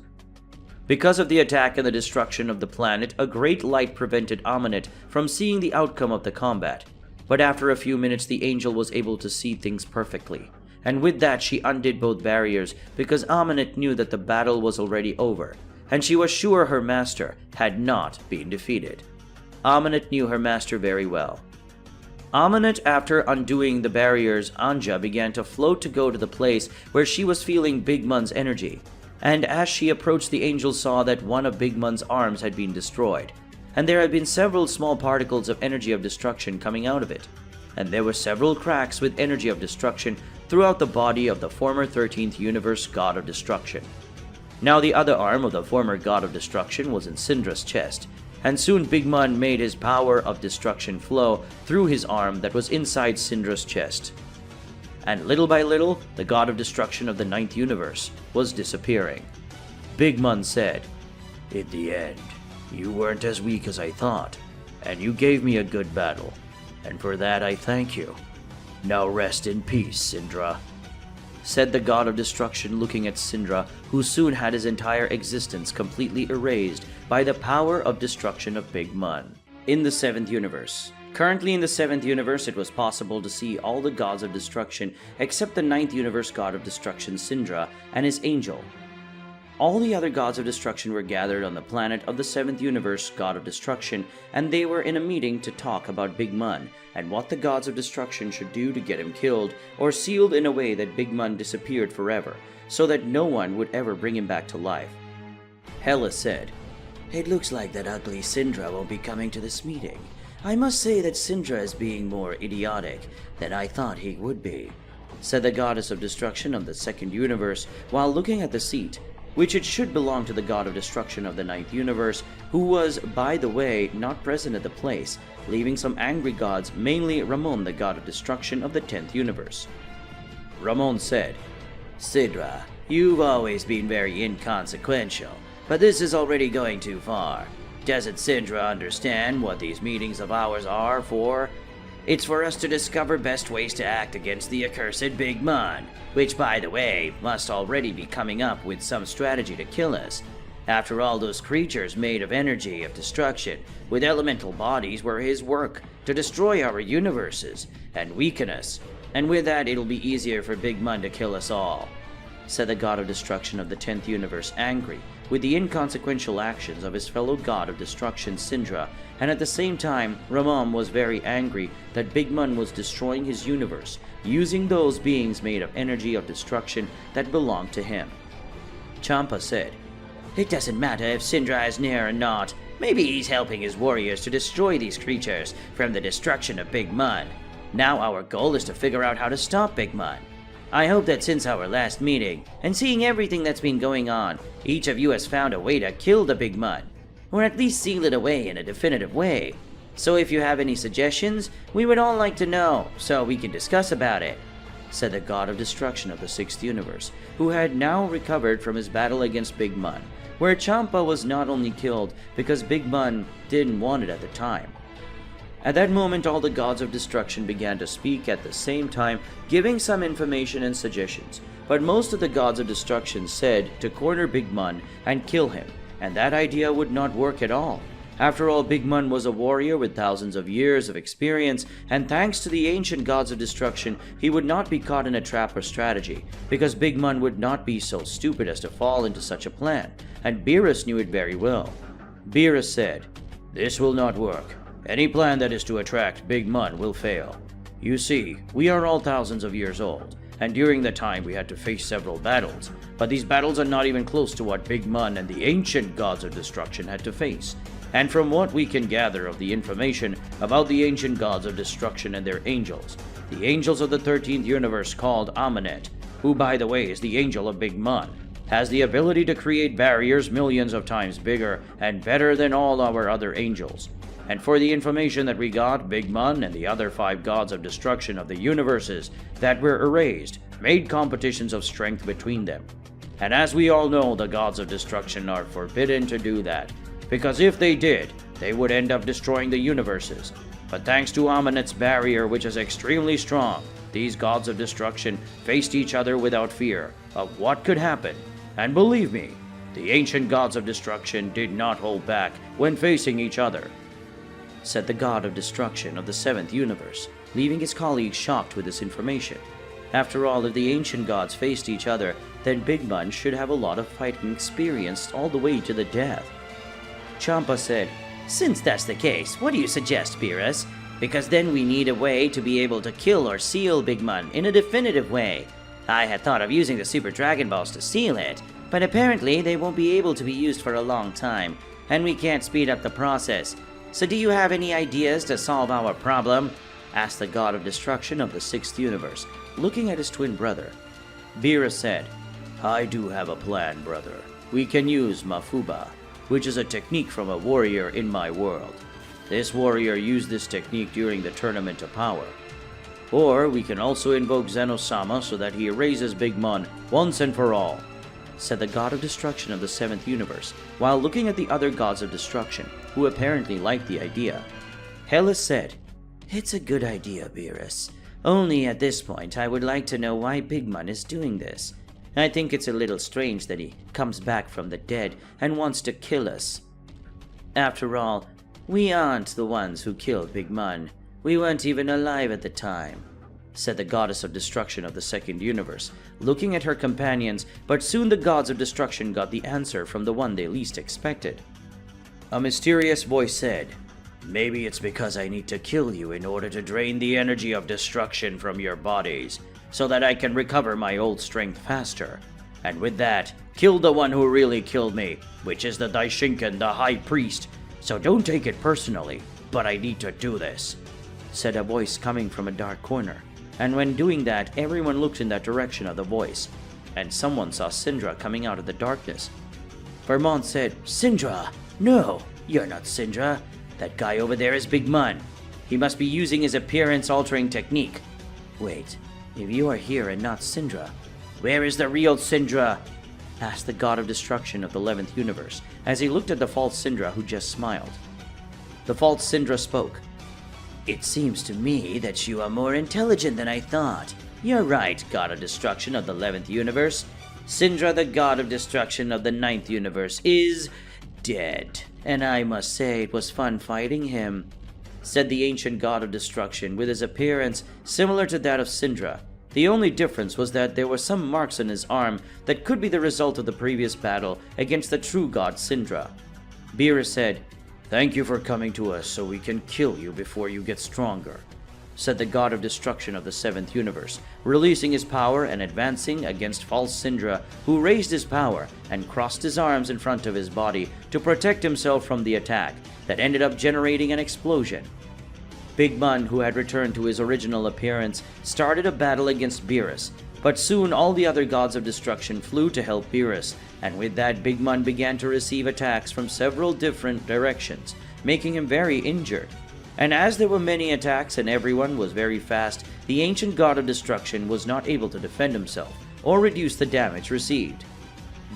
Because of the attack and the destruction of the planet, a great light prevented Amanet from seeing the outcome of the combat. But after a few minutes, the angel was able to see things perfectly. And with that, she undid both barriers because Amanet knew that the battle was already over, and she was sure her master had not been defeated. Amanet knew her master very well. Amanet, after undoing the barriers, Anja began to float to go to the place where she was feeling Big Mun's energy. And as she approached, the angel saw that one of Big Mun's arms had been destroyed, and there had been several small particles of energy of destruction coming out of it, and there were several cracks with energy of destruction throughout the body of the former 13th universe god of destruction. Now the other arm of the former god of destruction was in Syndra's chest, and soon Big Mun made his power of destruction flow through his arm that was inside Syndra's chest. And little by little, the god of destruction of the 9th universe was disappearing. Big Mun said, "In the end, you weren't as weak as I thought, and you gave me a good battle, and for that I thank you. Now rest in peace, Syndra," said the god of destruction, looking at Syndra, who soon had his entire existence completely erased by the power of destruction of Big Mun. In the 7th universe. Currently in the 7th universe, it was possible to see all the gods of destruction except the 9th universe god of destruction, Syndra, and his angel. All the other gods of destruction were gathered on the planet of the 7th universe god of destruction, and they were in a meeting to talk about Big Mun and what the gods of destruction should do to get him killed or sealed in a way that Big Mun disappeared forever, so that no one would ever bring him back to life. Hela said, "It looks like that ugly Syndra won't be coming to this meeting. I must say that Syndra is being more idiotic than I thought he would be," said the goddess of destruction of the 2nd universe while looking at the seat, which it should belong to the god of destruction of the ninth universe, who was, by the way, not present at the place, leaving some angry gods, mainly Ramon, the god of destruction of the 10th universe. Ramon said, "Syndra, you've always been very inconsequential, but this is already going too far. Doesn't Syndra understand what these meetings of ours are for? It's for us to discover best ways to act against the accursed Big Mun, which, by the way, must already be coming up with some strategy to kill us. After all, those creatures made of energy of destruction, with elemental bodies, were his work, to destroy our universes and weaken us. And with that, it'll be easier for Big Mun to kill us all," said the god of destruction of the 10th universe, angry with the inconsequential actions of his fellow god of destruction, Syndra, and at the same time, Ramon was very angry that Big Mun was destroying his universe, using those beings made of energy of destruction that belonged to him. Champa said, "It doesn't matter if Syndra is near or not. Maybe he's helping his warriors to destroy these creatures from the destruction of Big Mun. Now our goal is to figure out how to stop Big Mun. I hope that since our last meeting, and seeing everything that's been going on, each of you has found a way to kill the Big Mun, or at least seal it away in a definitive way. So if you have any suggestions, we would all like to know, so we can discuss about it," said the god of destruction of the 6th universe, who had now recovered from his battle against Big Mun, where Champa was not only killed because Big Mun didn't want it at the time. At that moment, all the gods of destruction began to speak at the same time, giving some information and suggestions, but most of the gods of destruction said to corner Big Mun and kill him, and that idea would not work at all. After all, Big Mun was a warrior with thousands of years of experience, and thanks to the ancient gods of destruction, he would not be caught in a trap or strategy, because Big Mun would not be so stupid as to fall into such a plan, and Beerus knew it very well. Beerus said, "This will not work. Any plan that is to attract Big Mun will fail. You see, we are all thousands of years old, and during that time we had to face several battles, but these battles are not even close to what Big Mun and the ancient gods of destruction had to face. And from what we can gather of the information about the ancient gods of destruction and their angels, the angels of the 13th universe called Amanet, who by the way is the angel of Big Mun, has the ability to create barriers millions of times bigger and better than all our other angels. And for the information that we got, Big Mun and the other 5 gods of destruction of the universes that were erased made competitions of strength between them. And as we all know, the gods of destruction are forbidden to do that, because if they did, they would end up destroying the universes. But thanks to Amanet's barrier, which is extremely strong, these gods of destruction faced each other without fear of what could happen. And believe me, the ancient gods of destruction did not hold back when facing each other," said the god of destruction of the 7th universe, leaving his colleagues shocked with this information. After all, if the ancient gods faced each other, then Big Mun should have a lot of fighting experience all the way to the death. Champa said, "Since that's the case, what do you suggest, Beerus? Because then we need a way to be able to kill or seal Big Mun in a definitive way. I had thought of using the Super Dragon Balls to seal it, but apparently they won't be able to be used for a long time, and we can't speed up the process. So do you have any ideas to solve our problem?" asked the god of destruction of the 6th universe, looking at his twin brother. Beerus said, "I do have a plan, brother. We can use Mafuba, which is a technique from a warrior in my world. This warrior used this technique during the Tournament of Power. Or we can also invoke Zenosama so that he erases Big Mun once and for all," said the god of destruction of the 7th universe, while looking at the other gods of destruction, who apparently liked the idea. Hellas said, "It's a good idea, Beerus. Only at this point I would like to know why Big Mun is doing this. I think it's a little strange that he comes back from the dead and wants to kill us. After all, we aren't the ones who killed Big Mun. We weren't even alive at the time," said the goddess of destruction of the 2nd universe, looking at her companions, but soon the gods of destruction got the answer from the one they least expected. A mysterious voice said, "Maybe it's because I need to kill you in order to drain the energy of destruction from your bodies, so that I can recover my old strength faster. And with that, kill the one who really killed me, which is the Daishinkan, the High Priest. So don't take it personally, but I need to do this," said a voice coming from a dark corner. And when doing that, everyone looked in that direction of the voice. and someone saw Syndra coming out of the darkness. Vermont said, "Syndra! No, you're not Syndra. That guy over there is Big Mun. He must be using his appearance-altering technique. Wait, if you are here and not Syndra, where is the real Syndra?" asked the god of destruction of the 11th universe, as he looked at the false Syndra who just smiled. The false Syndra spoke. "It seems to me that you are more intelligent than I thought. You're right, god of destruction of the 11th universe. Syndra, the god of destruction of the 9th universe, is dead. And I must say it was fun fighting him," said the ancient god of destruction with his appearance similar to that of Syndra. The only difference was that there were some marks on his arm that could be the result of the previous battle against the true god Syndra. Beerus said, "Thank you for coming to us so we can kill you before you get stronger," said the god of destruction of the 7th universe, releasing his power and advancing against false Syndra, who raised his power and crossed his arms in front of his body to protect himself from the attack that ended up generating an explosion. Big Mun, who had returned to his original appearance, started a battle against Beerus, but soon all the other gods of destruction flew to help Beerus, and with that Big Mun began to receive attacks from several different directions, making him very injured. And as there were many attacks and everyone was very fast, the ancient god of destruction was not able to defend himself or reduce the damage received.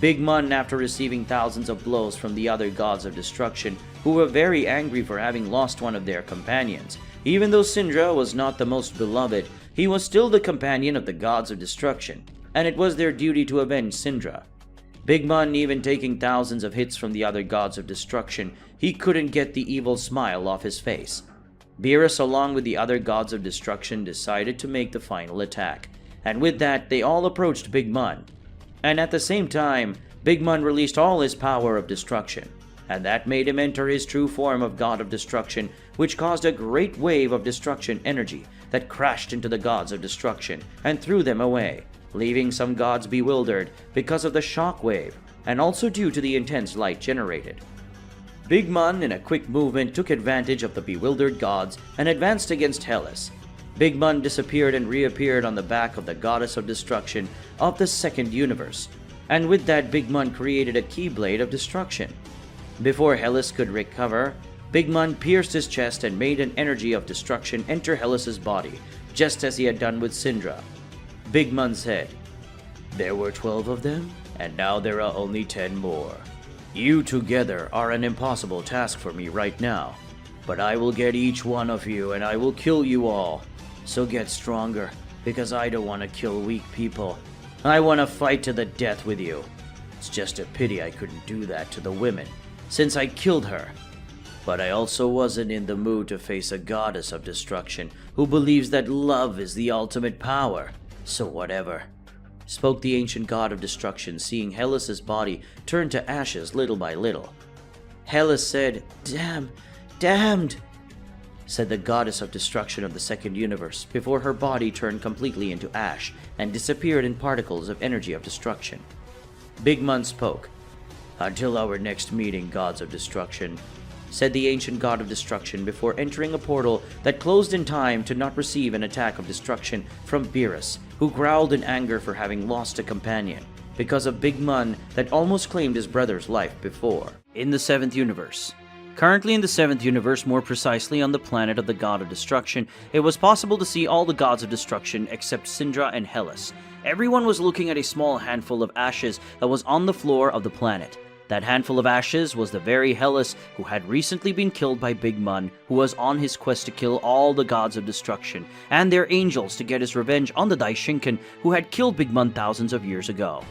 Big Mun, after receiving thousands of blows from the other gods of destruction, who were very angry for having lost one of their companions, even though Syndra was not the most beloved, he was still the companion of the gods of destruction, and it was their duty to avenge Syndra. Big Mun, even taking thousands of hits from the other gods of destruction, he couldn't get the evil smile off his face. Beerus, along with the other gods of destruction, decided to make the final attack, and with that they all approached Big Mun. And at the same time, Big Mun released all his power of destruction, and that made him enter his true form of god of destruction, which caused a great wave of destruction energy that crashed into the gods of destruction and threw them away, leaving some gods bewildered because of the shock wave and also due to the intense light generated. Big Mun, in a quick movement, took advantage of the bewildered gods and advanced against Hellas. Big Mun disappeared and reappeared on the back of the goddess of destruction of the 2nd universe, and with that Big Mun created a keyblade of destruction. Before Hellas could recover, Big Mun pierced his chest and made an energy of destruction enter Hellas's body, just as he had done with Syndra. Big Mun said, "There were 12 of them, and now there are only 10 more. You together are an impossible task for me right now, but I will get each one of you and I will kill you all. So get stronger, because I don't want to kill weak people. I want to fight to the death with you. It's just a pity I couldn't do that to the women, since I killed her. But I also wasn't in the mood to face a goddess of destruction who believes that love is the ultimate power. So whatever," spoke the ancient god of destruction, seeing Hellas's body turn to ashes little by little. Hellas said, Damned, said the goddess of destruction of the 2nd universe, before her body turned completely into ash and disappeared in particles of energy of destruction. Big Mun spoke. "Until our next meeting, gods of destruction," said the ancient god of destruction before entering a portal that closed in time to not receive an attack of destruction from Beerus, who growled in anger for having lost a companion because of Big Mun that almost claimed his brother's life before. In the 7th universe. Currently in the 7th universe, more precisely on the planet of the god of destruction, it was possible to see all the gods of destruction except Syndra and Hellas. Everyone was looking at a small handful of ashes that was on the floor of the planet. That handful of ashes was the very Hellas who had recently been killed by Big Mun, who was on his quest to kill all the gods of destruction and their angels to get his revenge on the Daishinkan who had killed Big Mun thousands of years ago.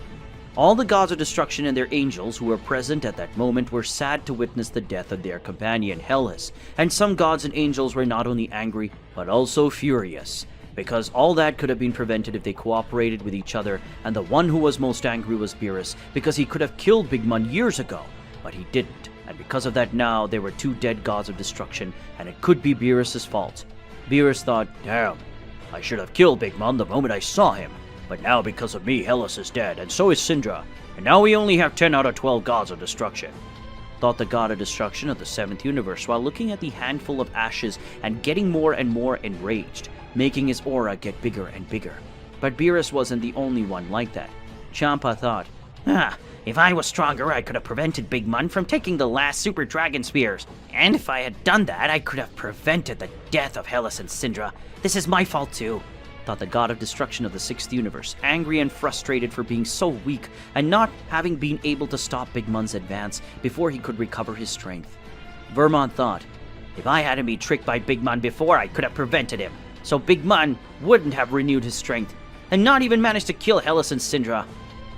All the gods of destruction and their angels who were present at that moment were sad to witness the death of their companion Hellas, and some gods and angels were not only angry, but also furious, because all that could have been prevented if they cooperated with each other, and the one who was most angry was Beerus, because he could have killed Big Mun years ago, but he didn't, and because of that now there were 2 dead gods of destruction, and it could be Beerus' fault. Beerus thought, "Damn, I should have killed Big Mun the moment I saw him. But now because of me, Hellas is dead, and so is Syndra, and now we only have 10 out of 12 gods of destruction," thought the god of destruction of the 7th universe while looking at the handful of ashes and getting more and more enraged, making his aura get bigger and bigger. But Beerus wasn't the only one like that. Champa thought, if I was stronger, I could have prevented Big Mun from taking the last Super Dragon Spears. And if I had done that, I could have prevented the death of Hellas and Syndra. This is my fault too, thought the god of destruction of the 6th universe, angry and frustrated for being so weak and not having been able to stop Big Mun's advance before he could recover his strength. Vermont thought, if I hadn't been tricked by Big Mun before, I could have prevented him, so Big Mun wouldn't have renewed his strength, and not even managed to kill Hellas and Syndra.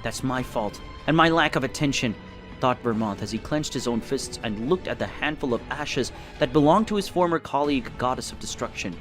That's my fault, and my lack of attention, thought Vermont as he clenched his own fists and looked at the handful of ashes that belonged to his former colleague, Goddess of Destruction.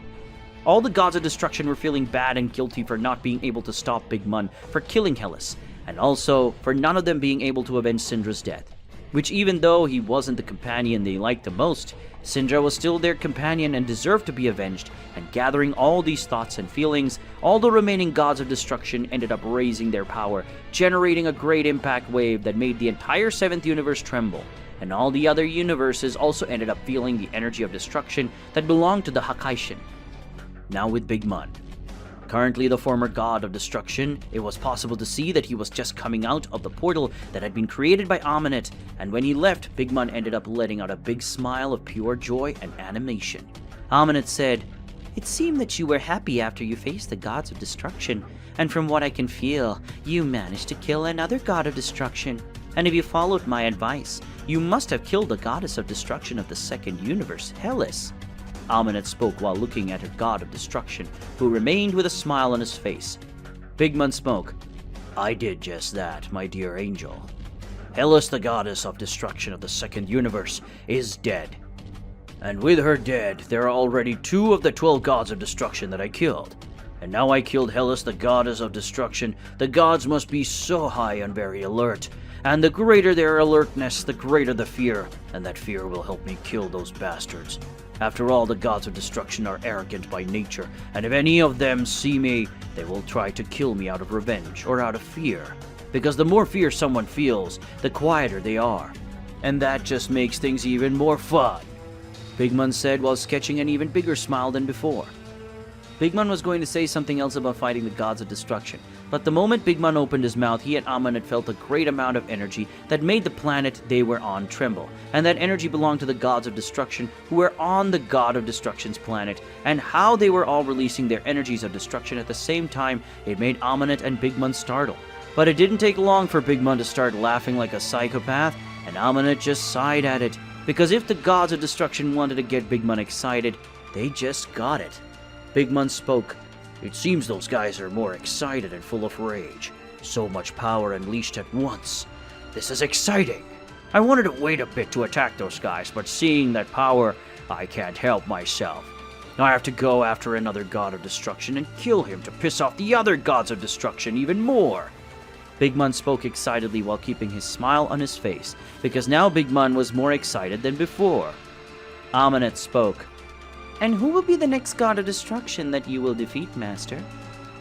All the gods of destruction were feeling bad and guilty for not being able to stop Big Mun, for killing Hellas, and also for none of them being able to avenge Syndra's death. Which, even though he wasn't the companion they liked the most, Syndra was still their companion and deserved to be avenged, and gathering all these thoughts and feelings, all the remaining gods of destruction ended up raising their power, generating a great impact wave that made the entire 7th universe tremble, and all the other universes also ended up feeling the energy of destruction that belonged to the Hakaishin. Now with Big Mun. Currently the former god of destruction, it was possible to see that he was just coming out of the portal that had been created by Amunet, and when he left, Big Mun ended up letting out a big smile of pure joy and animation. Amunet said, "It seemed that you were happy after you faced the gods of destruction, and from what I can feel, you managed to kill another god of destruction. And if you followed my advice, you must have killed the goddess of destruction of the 2nd universe, Hellas." Amunet spoke while looking at her god of destruction, who remained with a smile on his face. Big Mun spoke, "I did just that, my dear angel. Hellas, the goddess of destruction of the 2nd universe, is dead. And with her dead, there are already 2 of the 12 gods of destruction that I killed. And now I killed Hellas, the goddess of destruction. The gods must be so high and very alert. And the greater their alertness, the greater the fear, and that fear will help me kill those bastards. After all, the gods of destruction are arrogant by nature, and if any of them see me, they will try to kill me out of revenge or out of fear. Because the more fear someone feels, the quieter they are. And that just makes things even more fun," Big Mun said while sketching an even bigger smile than before. Big Mun was going to say something else about fighting the gods of destruction, but the moment Big Mun opened his mouth, he and Amunet felt a great amount of energy that made the planet they were on tremble, and that energy belonged to the gods of destruction who were on the god of destruction's planet, and how they were all releasing their energies of destruction at the same time, it made Amunet and Big Mun startle. But it didn't take long for Big Mun to start laughing like a psychopath, and Amunet just sighed at it, because if the gods of destruction wanted to get Big Mun excited, they just got it. Big Mun spoke, "It seems those guys are more excited and full of rage. So much power unleashed at once. This is exciting. I wanted to wait a bit to attack those guys, but seeing that power, I can't help myself. I have to go after another god of destruction and kill him to piss off the other gods of destruction even more." Big Mun spoke excitedly while keeping his smile on his face, because now Big Mun was more excited than before. Amunet spoke, "And who will be the next god of destruction that you will defeat, Master?"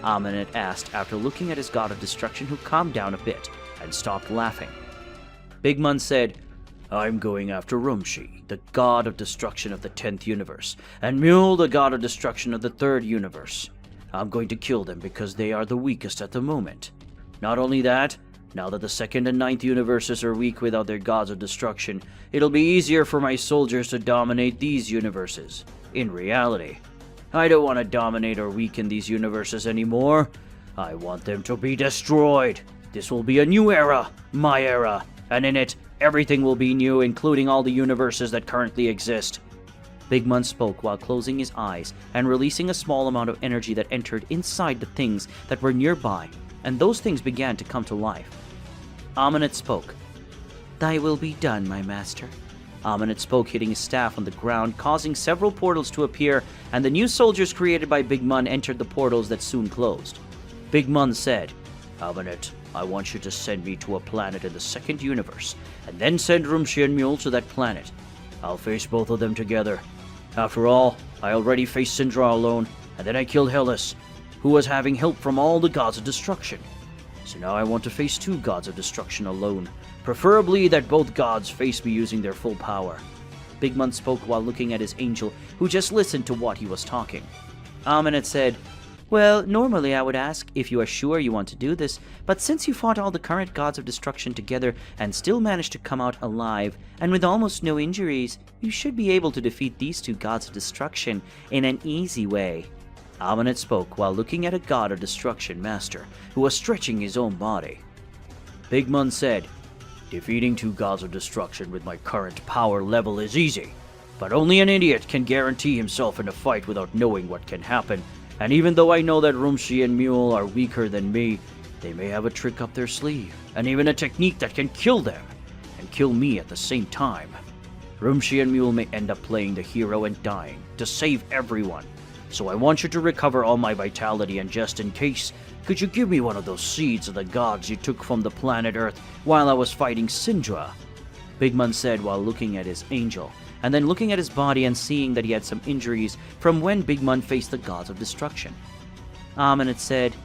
Amunet asked after looking at his god of destruction, who calmed down a bit and stopped laughing. Big Mun said, "I'm going after Rumshi, the god of destruction of the 10th universe, and Mule, the god of destruction of the 3rd universe. I'm going to kill them because they are the weakest at the moment. Not only that, now that the 2nd and 9th universes are weak without their gods of destruction, it'll be easier for my soldiers to dominate these universes. In reality, I don't want to dominate or weaken these universes anymore. I want them to be destroyed. This will be a new era, my era, and in it, everything will be new, including all the universes that currently exist." Big Mun spoke while closing his eyes and releasing a small amount of energy that entered inside the things that were nearby, and those things began to come to life. Amunet spoke, "Thy will be done, my master." Amunet spoke, hitting his staff on the ground, causing several portals to appear, and the new soldiers created by Big Mun entered the portals that soon closed. Big Mun said, "Amunet, I want you to send me to a planet in the 2nd universe, and then send Rumshi and Mule to that planet. I'll face both of them together. After all, I already faced Syndra alone, and then I killed Hellas, who was having help from all the gods of destruction. So now I want to face 2 gods of destruction alone, preferably that both gods face me using their full power." Big Mun spoke while looking at his angel, who just listened to what he was talking. Amunet said, Well, normally I would ask if you are sure you want to do this, but since you fought all the current gods of destruction together and still managed to come out alive, and with almost no injuries, you should be able to defeat these two gods of destruction in an easy way. Amunet spoke while looking at a god of destruction master who was stretching his own body. Big Mun said, "Defeating two gods of destruction with my current power level is easy, but only an idiot can guarantee himself in a fight without knowing what can happen. And even though I know that Rumshi and Mule are weaker than me, they may have a trick up their sleeve, and even a technique that can kill them, and kill me at the same time. Rumshi and Mule may end up playing the hero and dying, to save everyone. So I want you to recover all my vitality, and just in case, could you give me one of those seeds of the gods you took from the planet Earth while I was fighting Syndra?" Big Mun said while looking at his angel, and then looking at his body and seeing that he had some injuries from when Big Mun faced the gods of destruction. Amunet said,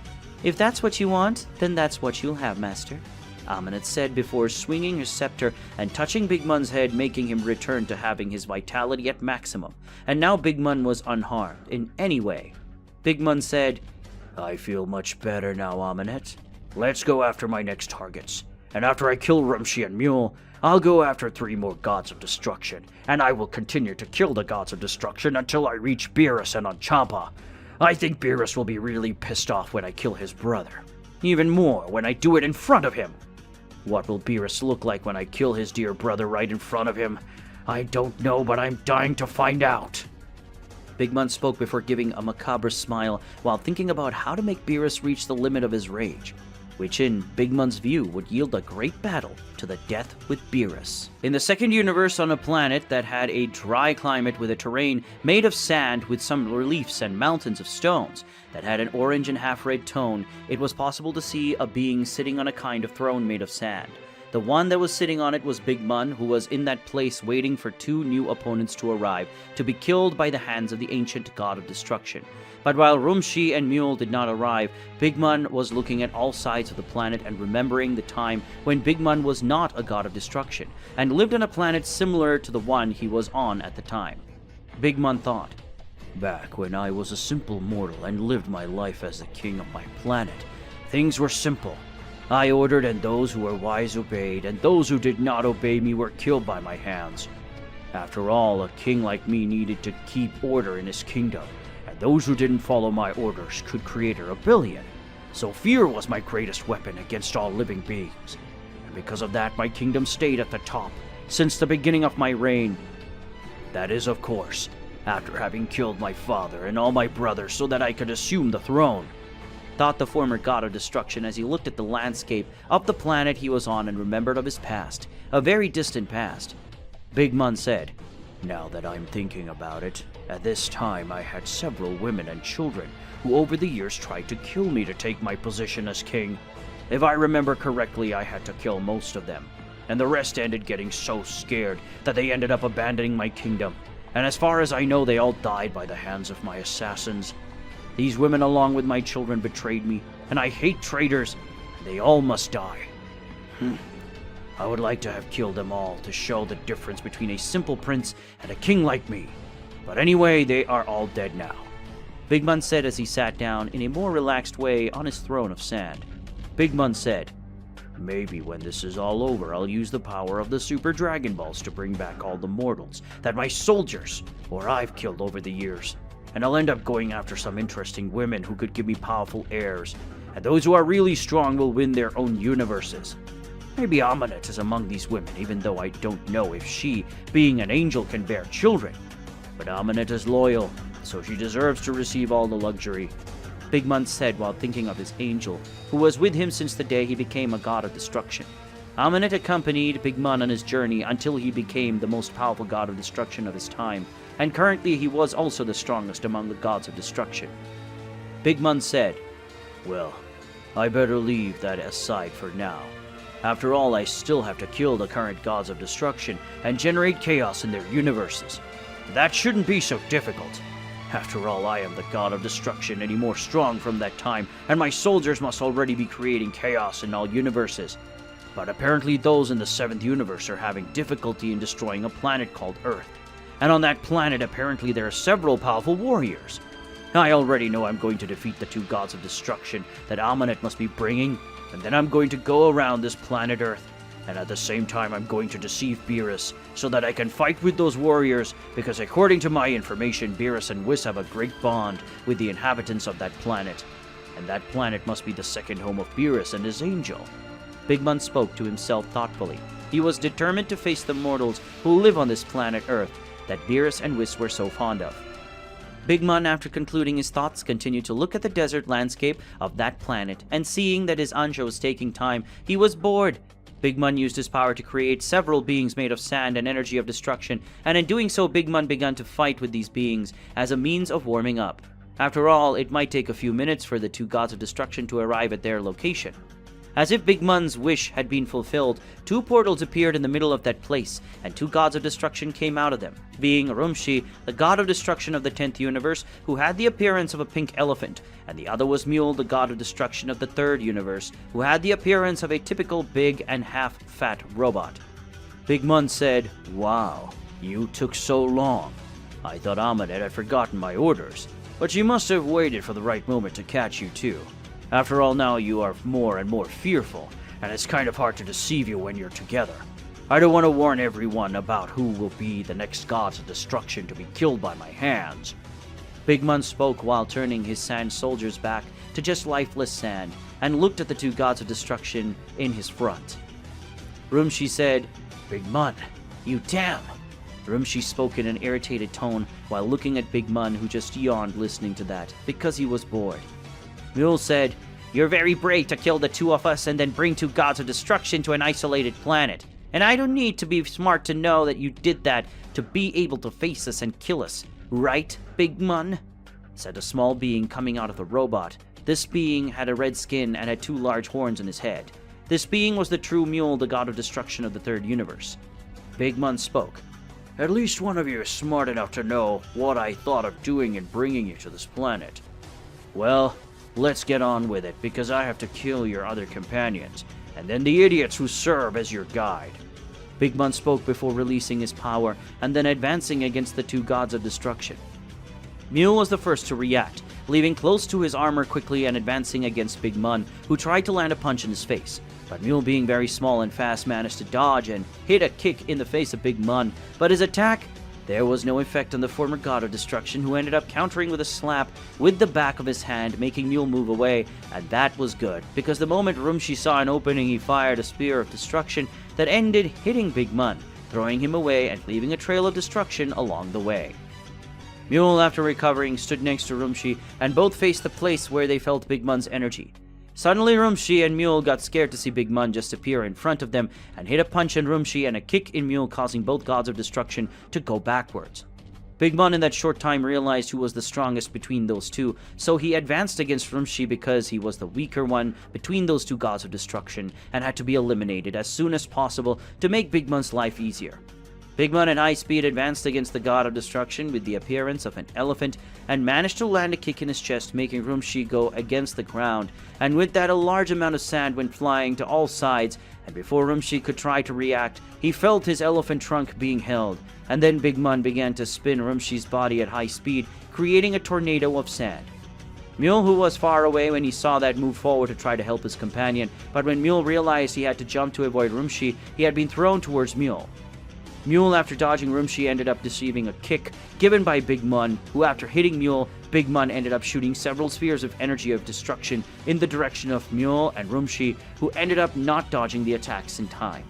"If that's what you want, then that's what you'll have, Master," Amunet said before swinging his scepter and touching Big Mun's head, making him return to having his vitality at maximum, and now Big Mun was unharmed in any way. Big Mun said, "I feel much better now, Amunet. Let's go after my next targets, and after I kill Rumshi and Mule, I'll go after 3 more gods of destruction, and I will continue to kill the gods of destruction until I reach Beerus and Anchampa. I think Beerus will be really pissed off when I kill his brother. Even more when I do it in front of him. What will Beerus look like when I kill his dear brother right in front of him? I don't know, but I'm dying to find out." Big Mun spoke before giving a macabre smile while thinking about how to make Beerus reach the limit of his rage, which in Big Mun's view would yield a great battle to the death with Beerus. In the second universe, on a planet that had a dry climate with a terrain made of sand with some reliefs and mountains of stones that had an orange and half-red tone, it was possible to see a being sitting on a kind of throne made of sand. The one that was sitting on it was Big Mun, who was in that place waiting for 2 new opponents to arrive to be killed by the hands of the ancient god of destruction. But while Rumshi and Mule did not arrive, Big Mun was looking at all sides of the planet and remembering the time when Big Mun was not a god of destruction and lived on a planet similar to the one he was on at the time. Big Mun thought, "Back when I was a simple mortal and lived my life as the king of my planet, things were simple. I ordered, and those who were wise obeyed, and those who did not obey me were killed by my hands. After all, a king like me needed to keep order in his kingdom, and those who didn't follow my orders could create a rebellion. So fear was my greatest weapon against all living beings, and because of that my kingdom stayed at the top since the beginning of my reign. That is, of course, after having killed my father and all my brothers so that I could assume the throne," thought the former god of destruction as he looked at the landscape of the planet he was on and remembered of his past, a very distant past. Big Mun said, "Now that I'm thinking about it, at this time I had several women and children who over the years tried to kill me to take my position as king. If I remember correctly, I had to kill most of them, and the rest ended getting so scared that they ended up abandoning my kingdom, and as far as I know, they all died by the hands of my assassins. These women along with my children betrayed me, and I hate traitors. They all must die. I would like to have killed them all to show the difference between a simple prince and a king like me. But anyway, they are all dead now," Big Mun said as he sat down in a more relaxed way on his throne of sand. Big Mun said, "Maybe when this is all over, I'll use the power of the Super Dragon Balls to bring back all the mortals that my soldiers or I've killed over the years. And I'll end up going after some interesting women who could give me powerful heirs, and those who are really strong will win their own universes. Maybe Amunet is among these women, even though I don't know if she, being an angel, can bear children. But Amunet is loyal, so she deserves to receive all the luxury," Big Mun said while thinking of his angel, who was with him since the day he became a god of destruction. Amunet accompanied Big Mun on his journey until he became the most powerful god of destruction of his time, and currently he was also the strongest among the gods of destruction. Big Mun said, "Well, I better leave that aside for now. After all, I still have to kill the current gods of destruction and generate chaos in their universes. That shouldn't be so difficult. After all, I am the god of destruction any more strong from that time, and my soldiers must already be creating chaos in all universes. But apparently those in the 7th universe are having difficulty in destroying a planet called Earth. And on that planet apparently there are several powerful warriors. I already know I'm going to defeat the two gods of destruction that Amunet must be bringing, and then I'm going to go around this planet Earth. And at the same time, I'm going to deceive Beerus so that I can fight with those warriors, because according to my information, Beerus and Whis have a great bond with the inhabitants of that planet. And that planet must be the second home of Beerus and his angel. Big Mun spoke to himself thoughtfully. He was determined to face the mortals who live on this planet Earth that Beerus and Whis were so fond of. Big Mun, after concluding his thoughts, continued to look at the desert landscape of that planet, and seeing that his Anja was taking time, he was bored. Big Mun used his power to create several beings made of sand and energy of destruction, and in doing so, Big Mun began to fight with these beings as a means of warming up. After all, it might take a few minutes for the two gods of destruction to arrive at their location. As if Big Mun's wish had been fulfilled, two portals appeared in the middle of that place, and two gods of destruction came out of them, being Rumshi, the god of destruction of the 10th universe, who had the appearance of a pink elephant, and the other was Mule, the god of destruction of the 3rd universe, who had the appearance of a typical big and half-fat robot. Big Mun said, "Wow, you took so long. I thought Amunet had forgotten my orders, but she must have waited for the right moment to catch you too. After all, now you are more and more fearful, and it's kind of hard to deceive you when you're together. I don't want to warn everyone about who will be the next gods of destruction to be killed by my hands." Big Mun spoke while turning his sand soldiers back to just lifeless sand, and looked at the two gods of destruction in his front. Rumshi said, "Big Mun, you damn!" Rumshi spoke in an irritated tone while looking at Big Mun, who just yawned listening to that, because he was bored. Mule said, "You're very brave to kill the two of us and then bring two gods of destruction to an isolated planet. And I don't need to be smart to know that you did that to be able to face us and kill us. Right, Big Mun?" said a small being coming out of the robot. This being had a red skin and had two large horns on his head. This being was the true Mule, the god of destruction of the 3rd universe. Big Mun spoke. "At least one of you is smart enough to know what I thought of doing in bringing you to this planet. Well, let's get on with it, because I have to kill your other companions, and then the idiots who serve as your guide." Big Mun spoke before releasing his power, and then advancing against the two gods of destruction. Mule was the first to react, leaving close to his armor quickly and advancing against Big Mun, who tried to land a punch in his face. But Mule, being very small and fast, managed to dodge and hit a kick in the face of Big Mun, but his attack, there was no effect on the former god of destruction, who ended up countering with a slap with the back of his hand, making Mule move away, and that was good, because the moment Rumshi saw an opening, he fired a spear of destruction that ended hitting Big Mun, throwing him away and leaving a trail of destruction along the way. Mule, after recovering, stood next to Rumshi, and both faced the place where they felt Big Mun's energy. Suddenly, Rumshi and Mule got scared to see Big Mun just appear in front of them, and hit a punch in Rumshi and a kick in Mule, causing both gods of destruction to go backwards. Big Mun in that short time realized who was the strongest between those two, so he advanced against Rumshi because he was the weaker one between those two gods of destruction and had to be eliminated as soon as possible to make Big Mun's life easier. Big Mun at high speed advanced against the god of destruction with the appearance of an elephant and managed to land a kick in his chest, making Rumshi go against the ground, and with that a large amount of sand went flying to all sides, and before Rumshi could try to react, he felt his elephant trunk being held, and then Big Mun began to spin Rumshi's body at high speed, creating a tornado of sand. Mule, who was far away when he saw that, moved forward to try to help his companion, but when Mule realized he had to jump to avoid Rumshi, he had been thrown towards Mule. Mule, after dodging Rumshi, ended up receiving a kick given by Big Mun, who after hitting Mule, Big Mun ended up shooting several spheres of energy of destruction in the direction of Mule and Rumshi, who ended up not dodging the attacks in time.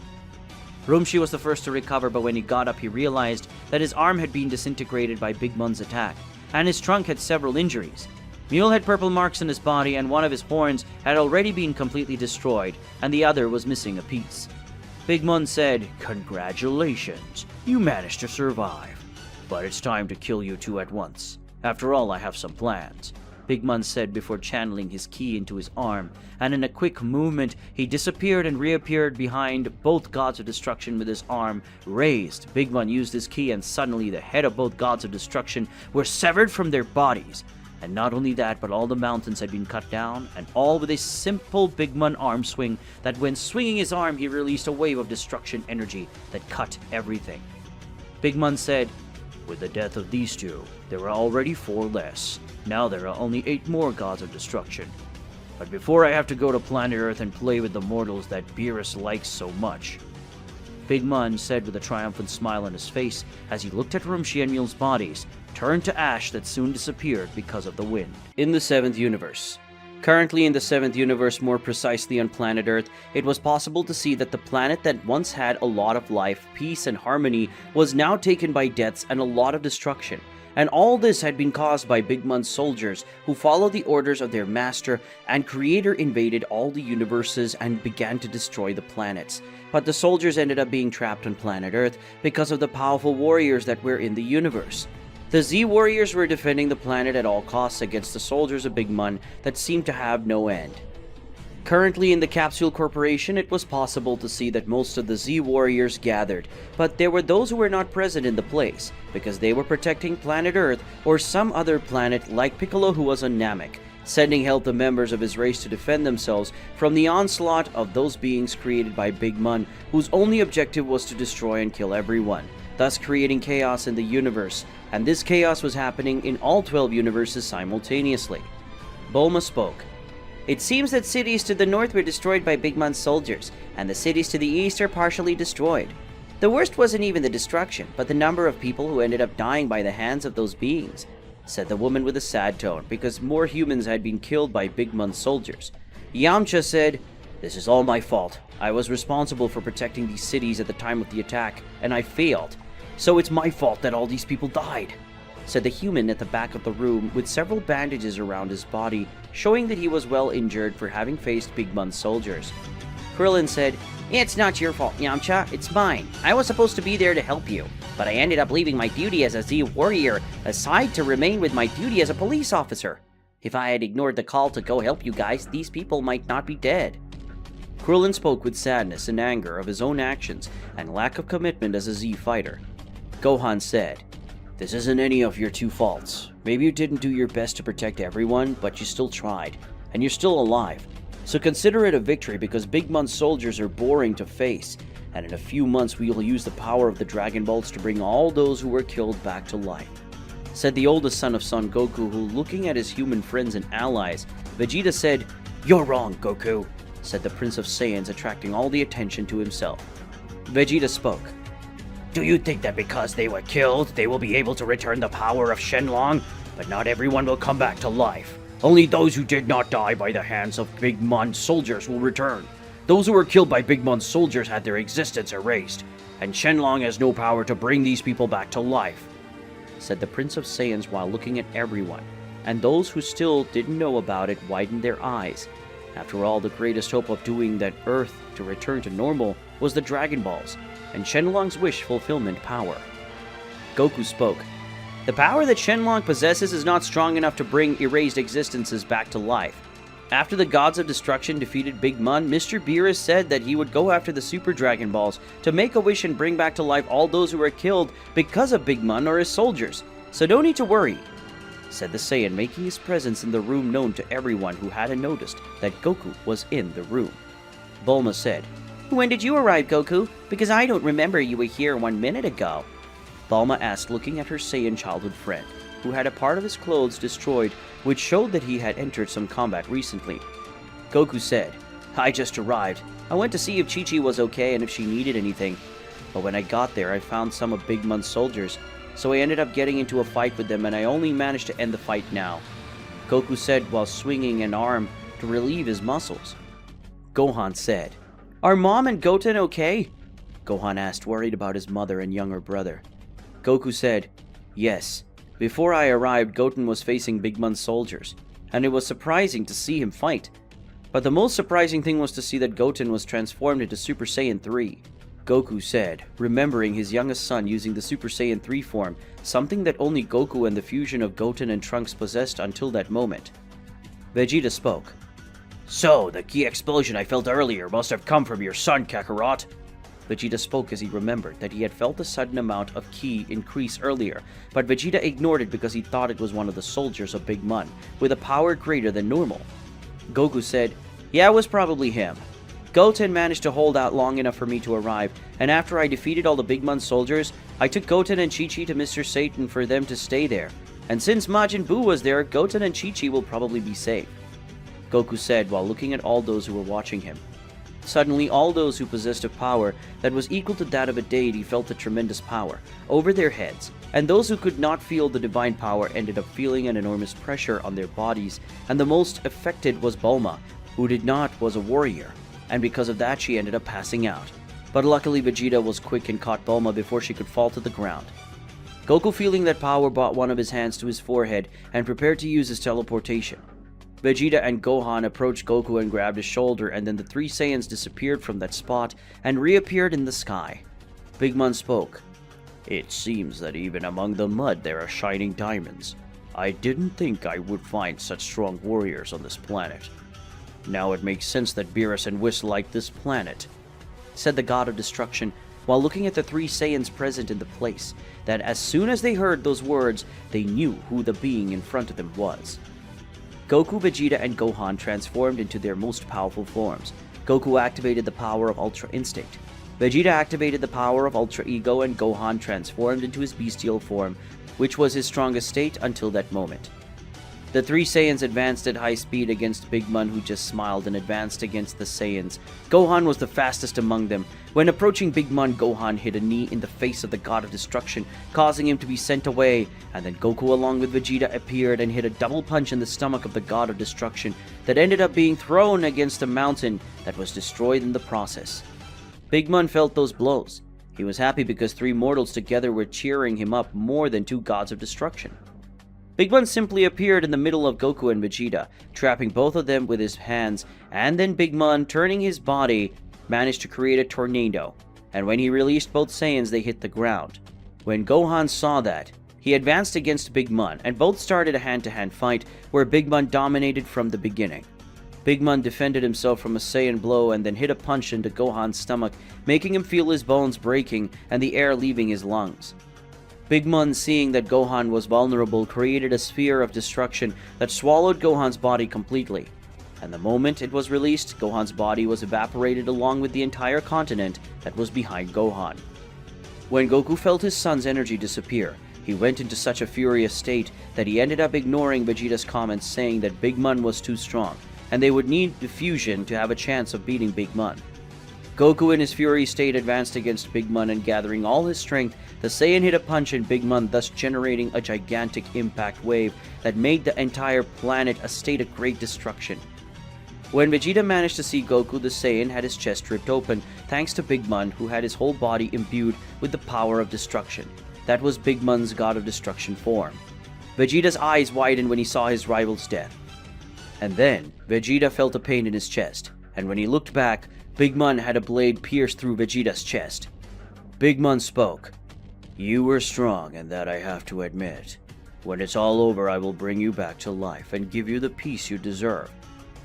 Rumshi was the first to recover, but when he got up, he realized that his arm had been disintegrated by Big Mun's attack, and his trunk had several injuries. Mule had purple marks on his body, and one of his horns had already been completely destroyed, and the other was missing a piece. Big Mun said, "Congratulations, you managed to survive. But it's time to kill you two at once. After all, I have some plans," Big Mun said before channeling his ki into his arm, and in a quick movement, he disappeared and reappeared behind both gods of destruction with his arm raised. Big Mun used his ki, and suddenly the head of both gods of destruction were severed from their bodies. And not only that, but all the mountains had been cut down, and all with a simple Big Mun arm swing that when swinging his arm, he released a wave of destruction energy that cut everything. Big Mun said, "With the death of these two, there were already 4 less. Now there are only 8 more gods of destruction. But before I have to go to planet Earth and play with the mortals that Beerus likes so much," Big Mun said with a triumphant smile on his face as he looked at Rumshienmul's bodies, turned to ash that soon disappeared because of the wind. In the 7th universe. Currently in the 7th universe, more precisely on planet Earth, it was possible to see that the planet that once had a lot of life, peace, and harmony was now taken by deaths and a lot of destruction. And all this had been caused by Big Mun's soldiers, who followed the orders of their master, and Creator invaded all the universes and began to destroy the planets. But the soldiers ended up being trapped on planet Earth because of the powerful warriors that were in the universe. The Z-Warriors were defending the planet at all costs against the soldiers of Big Mun that seemed to have no end. Currently in the Capsule Corporation, it was possible to see that most of the Z-Warriors gathered, but there were those who were not present in the place, because they were protecting planet Earth or some other planet like Piccolo, who was on Namek, sending help to members of his race to defend themselves from the onslaught of those beings created by Big Mun, whose only objective was to destroy and kill everyone, thus creating chaos in the universe, and this chaos was happening in all 12 universes simultaneously. Bulma spoke. "It seems that cities to the north were destroyed by Big Mun's soldiers, and the cities to the east are partially destroyed. The worst wasn't even the destruction, but the number of people who ended up dying by the hands of those beings," said the woman with a sad tone, because more humans had been killed by Big Mun's soldiers. Yamcha said, "This is all my fault. I was responsible for protecting these cities at the time of the attack, and I failed. So it's my fault that all these people died," said the human at the back of the room with several bandages around his body, showing that he was well injured for having faced Big Mun's soldiers. Krillin said, "It's not your fault, Yamcha, it's mine. I was supposed to be there to help you, but I ended up leaving my duty as a Z-Warrior aside to remain with my duty as a police officer. If I had ignored the call to go help you guys, these people might not be dead." Krillin spoke with sadness and anger of his own actions and lack of commitment as a Z-fighter. Gohan said, "This isn't any of your 2 faults. Maybe you didn't do your best to protect everyone, but you still tried, and you're still alive. So consider it a victory because Big Mun's soldiers are boring to face, and in a few months we will use the power of the Dragon Balls to bring all those who were killed back to life," said the oldest son of Son Goku, who, looking at his human friends and allies, Vegeta said, "You're wrong, Goku," said the Prince of Saiyans, attracting all the attention to himself. Vegeta spoke. "Do you think that because they were killed, they will be able to return the power of Shenlong? But not everyone will come back to life. Only those who did not die by the hands of Big Mun's soldiers will return. Those who were killed by Big Mun's soldiers had their existence erased, and Shenlong has no power to bring these people back to life," said the Prince of Saiyans while looking at everyone, and those who still didn't know about it widened their eyes. After all, the greatest hope of doing that Earth to return to normal was the Dragon Balls, and Shenlong's wish fulfillment power. Goku spoke. "The power that Shenlong possesses is not strong enough to bring erased existences back to life. After the Gods of Destruction defeated Big Mun, Mr. Beerus said that he would go after the Super Dragon Balls to make a wish and bring back to life all those who were killed because of Big Mun or his soldiers. So don't need to worry," said the Saiyan, making his presence in the room known to everyone who hadn't noticed that Goku was in the room. Bulma said, "When did you arrive, Goku? Because I don't remember you were here 1 minute ago," Bulma asked, looking at her Saiyan childhood friend, who had a part of his clothes destroyed, which showed that he had entered some combat recently. Goku said, "I just arrived. I went to see if Chi-Chi was okay and if she needed anything. But when I got there, I found some of Big Mun's soldiers, so I ended up getting into a fight with them and I only managed to end the fight now," Goku said while swinging an arm to relieve his muscles. Gohan said, "Are Mom and Goten okay?" Gohan asked, worried about his mother and younger brother. Goku said, "Yes. Before I arrived, Goten was facing Big Mun's soldiers, and it was surprising to see him fight. But the most surprising thing was to see that Goten was transformed into Super Saiyan 3. Goku said, remembering his youngest son using the Super Saiyan 3 form, something that only Goku and the fusion of Goten and Trunks possessed until that moment. Vegeta spoke. "So, the key explosion I felt earlier must have come from your son, Kakarot." Vegeta spoke as he remembered that he had felt a sudden amount of ki increase earlier, but Vegeta ignored it because he thought it was one of the soldiers of Big Mun, with a power greater than normal. Goku said, "Yeah, it was probably him. Goten managed to hold out long enough for me to arrive, and after I defeated all the Big Mun soldiers, I took Goten and Chi-Chi to Mr. Satan for them to stay there. And since Majin Buu was there, Goten and Chi-Chi will probably be safe, Goku said while looking at all those who were watching him. Suddenly, all those who possessed a power that was equal to that of a deity felt a tremendous power over their heads, and those who could not feel the divine power ended up feeling an enormous pressure on their bodies, and the most affected was Bulma, who was a warrior, and because of that she ended up passing out. But luckily Vegeta was quick and caught Bulma before she could fall to the ground. Goku, feeling that power, brought one of his hands to his forehead and prepared to use his teleportation. Vegeta and Gohan approached Goku and grabbed his shoulder, and then the three Saiyans disappeared from that spot and reappeared in the sky. Big Mun spoke. "It seems that even among the mud there are shining diamonds. I didn't think I would find such strong warriors on this planet. Now it makes sense that Beerus and Whis like this planet," said the God of Destruction, while looking at the three Saiyans present in the place, that as soon as they heard those words, they knew who the being in front of them was. Goku, Vegeta, and Gohan transformed into their most powerful forms. Goku activated the power of Ultra Instinct. Vegeta activated the power of Ultra Ego, and Gohan transformed into his bestial form, which was his strongest state until that moment. The three Saiyans advanced at high speed against Big Mun, who just smiled and advanced against the Saiyans. Gohan was the fastest among them. When approaching Big Mun, Gohan hit a knee in the face of the God of Destruction, causing him to be sent away, and then Goku along with Vegeta appeared and hit a double punch in the stomach of the God of Destruction that ended up being thrown against a mountain that was destroyed in the process. Big Mun felt those blows. He was happy because three mortals together were cheering him up more than two gods of destruction. Big Mun simply appeared in the middle of Goku and Vegeta, trapping both of them with his hands, and then Big Mun, turning his body, managed to create a tornado, and when he released both Saiyans, they hit the ground. When Gohan saw that, he advanced against Big Mun, and both started a hand-to-hand fight where Big Mun dominated from the beginning. Big Mun defended himself from a Saiyan blow and then hit a punch into Gohan's stomach, making him feel his bones breaking and the air leaving his lungs. Big Mun, seeing that Gohan was vulnerable, created a sphere of destruction that swallowed Gohan's body completely. And the moment it was released, Gohan's body was evaporated along with the entire continent that was behind Gohan. When Goku felt his son's energy disappear, he went into such a furious state that he ended up ignoring Vegeta's comments saying that Big Mun was too strong, and they would need the fusion to have a chance of beating Big Mun. Goku in his fury state advanced against Big Mun, and gathering all his strength, the Saiyan hit a punch in Big Mun, thus generating a gigantic impact wave that made the entire planet a state of great destruction. When Vegeta managed to see Goku, the Saiyan had his chest ripped open, thanks to Big Mun, who had his whole body imbued with the power of destruction. That was Big Mun's God of Destruction form. Vegeta's eyes widened when he saw his rival's death. And then, Vegeta felt a pain in his chest, and when he looked back, Big Mun had a blade pierce through Vegeta's chest. Big Mun spoke. "You were strong, and that I have to admit. When it's all over, I will bring you back to life and give you the peace you deserve.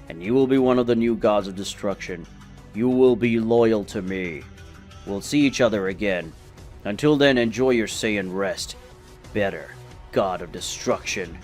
And you will be one of the new gods of destruction. You will be loyal to me. We'll see each other again. Until then, enjoy your Saiyan rest. Better, God of Destruction,"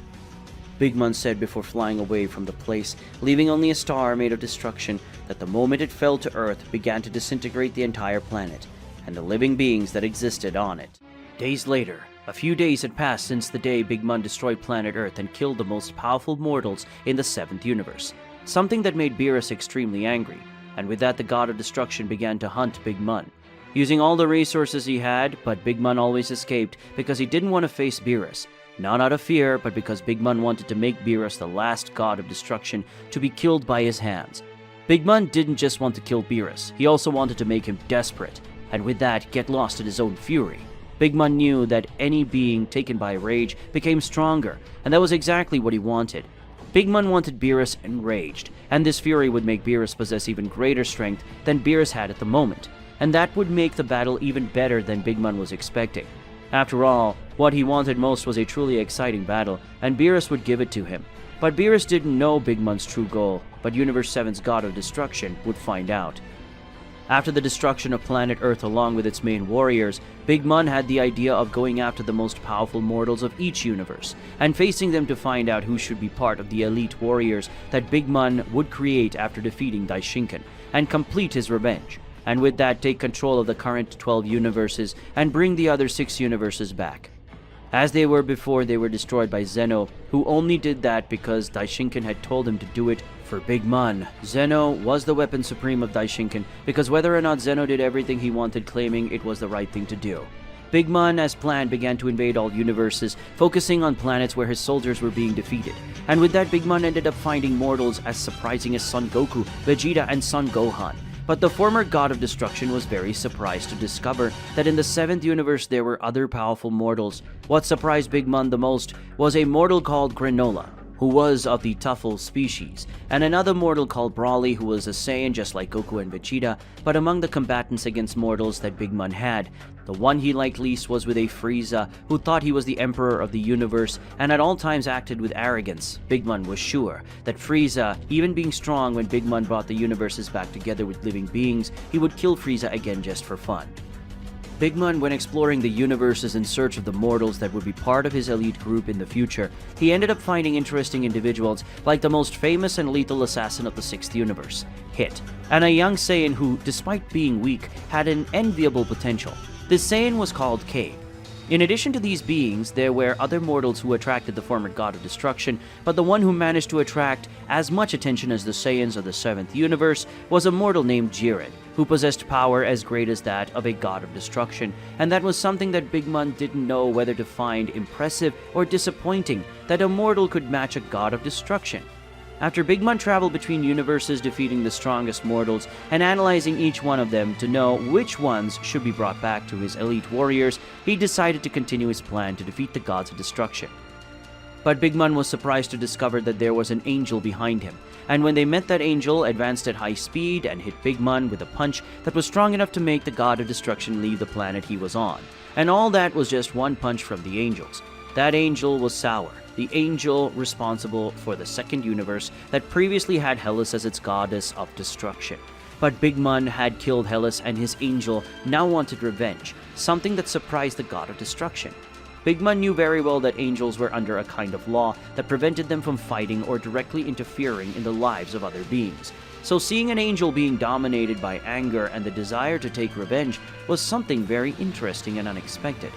Big Mun said before flying away from the place, leaving only a star made of destruction that the moment it fell to Earth began to disintegrate the entire planet and the living beings that existed on it. Days later, a few days had passed since the day Big Mun destroyed planet Earth and killed the most powerful mortals in the 7th universe, something that made Beerus extremely angry, and with that the God of Destruction began to hunt Big Mun. Using all the resources he had, but Big Mun always escaped because he didn't want to face Beerus. Not out of fear, but because Big Mun wanted to make Beerus the last God of Destruction to be killed by his hands. Big Mun didn't just want to kill Beerus, he also wanted to make him desperate, and with that, get lost in his own fury. Big Mun knew that any being taken by rage became stronger, and that was exactly what he wanted. Big Mun wanted Beerus enraged, and this fury would make Beerus possess even greater strength than Beerus had at the moment, and that would make the battle even better than Big Mun was expecting. After all, what he wanted most was a truly exciting battle, and Beerus would give it to him. But Beerus didn't know Big Mun's true goal, but Universe 7's God of Destruction would find out. After the destruction of planet Earth along with its main warriors, Big Mun had the idea of going after the most powerful mortals of each universe, and facing them to find out who should be part of the elite warriors that Big Mun would create after defeating Daishinkan, and complete his revenge, and with that take control of the current 12 universes and bring the other 6 universes back. as they were before they were destroyed by Zeno, who only did that because Daishinkan had told him to do it for Big Mun. Zeno was the weapon supreme of Daishinkan, because whether or not Zeno did everything he wanted, claiming it was the right thing to do. Big Mun, as planned, began to invade all universes, focusing on planets where his soldiers were being defeated. And with that, Big Mun ended up finding mortals as surprising as Son Goku, Vegeta, and Son Gohan. But the former god of destruction was very surprised to discover that in the 7th universe there were other powerful mortals. What surprised Big Mun the most was a mortal called Granola, who was of the Tuffle species, and another mortal called Brawly, who was a Saiyan just like Goku and Vegeta. But among the combatants against mortals that Big Mun had, the one he liked least was with a Frieza, who thought he was the emperor of the universe and at all times acted with arrogance. Big Mun was sure that Frieza, even being strong when Big Mun brought the universes back together with living beings, he would kill Frieza again just for fun. Big Mun, when exploring the universes in search of the mortals that would be part of his elite group in the future, he ended up finding interesting individuals like the most famous and lethal assassin of the 6th universe, Hit, and a young Saiyan who, despite being weak, had an enviable potential. This Saiyan was called K. In addition to these beings, there were other mortals who attracted the former god of destruction, but the one who managed to attract as much attention as the Saiyans of the 7th universe was a mortal named Jiren, who possessed power as great as that of a god of destruction, and that was something that Big Mun didn't know whether to find impressive or disappointing, that a mortal could match a god of destruction. After Big Mun traveled between universes, defeating the strongest mortals and analyzing each one of them to know which ones should be brought back to his elite warriors, he decided to continue his plan to defeat the gods of destruction. But Big Mun was surprised to discover that there was an angel behind him, and when they met, that angel advanced at high speed and hit Big Mun with a punch that was strong enough to make the god of destruction leave the planet he was on. And all that was just one punch from the angels. That angel was Sour, the angel responsible for the 2nd universe that previously had Hellas as its goddess of destruction. But Big Mun had killed Hellas, and his angel now wanted revenge, something that surprised the god of destruction. Big Mun knew very well that angels were under a kind of law that prevented them from fighting or directly interfering in the lives of other beings. So seeing an angel being dominated by anger and the desire to take revenge was something very interesting and unexpected.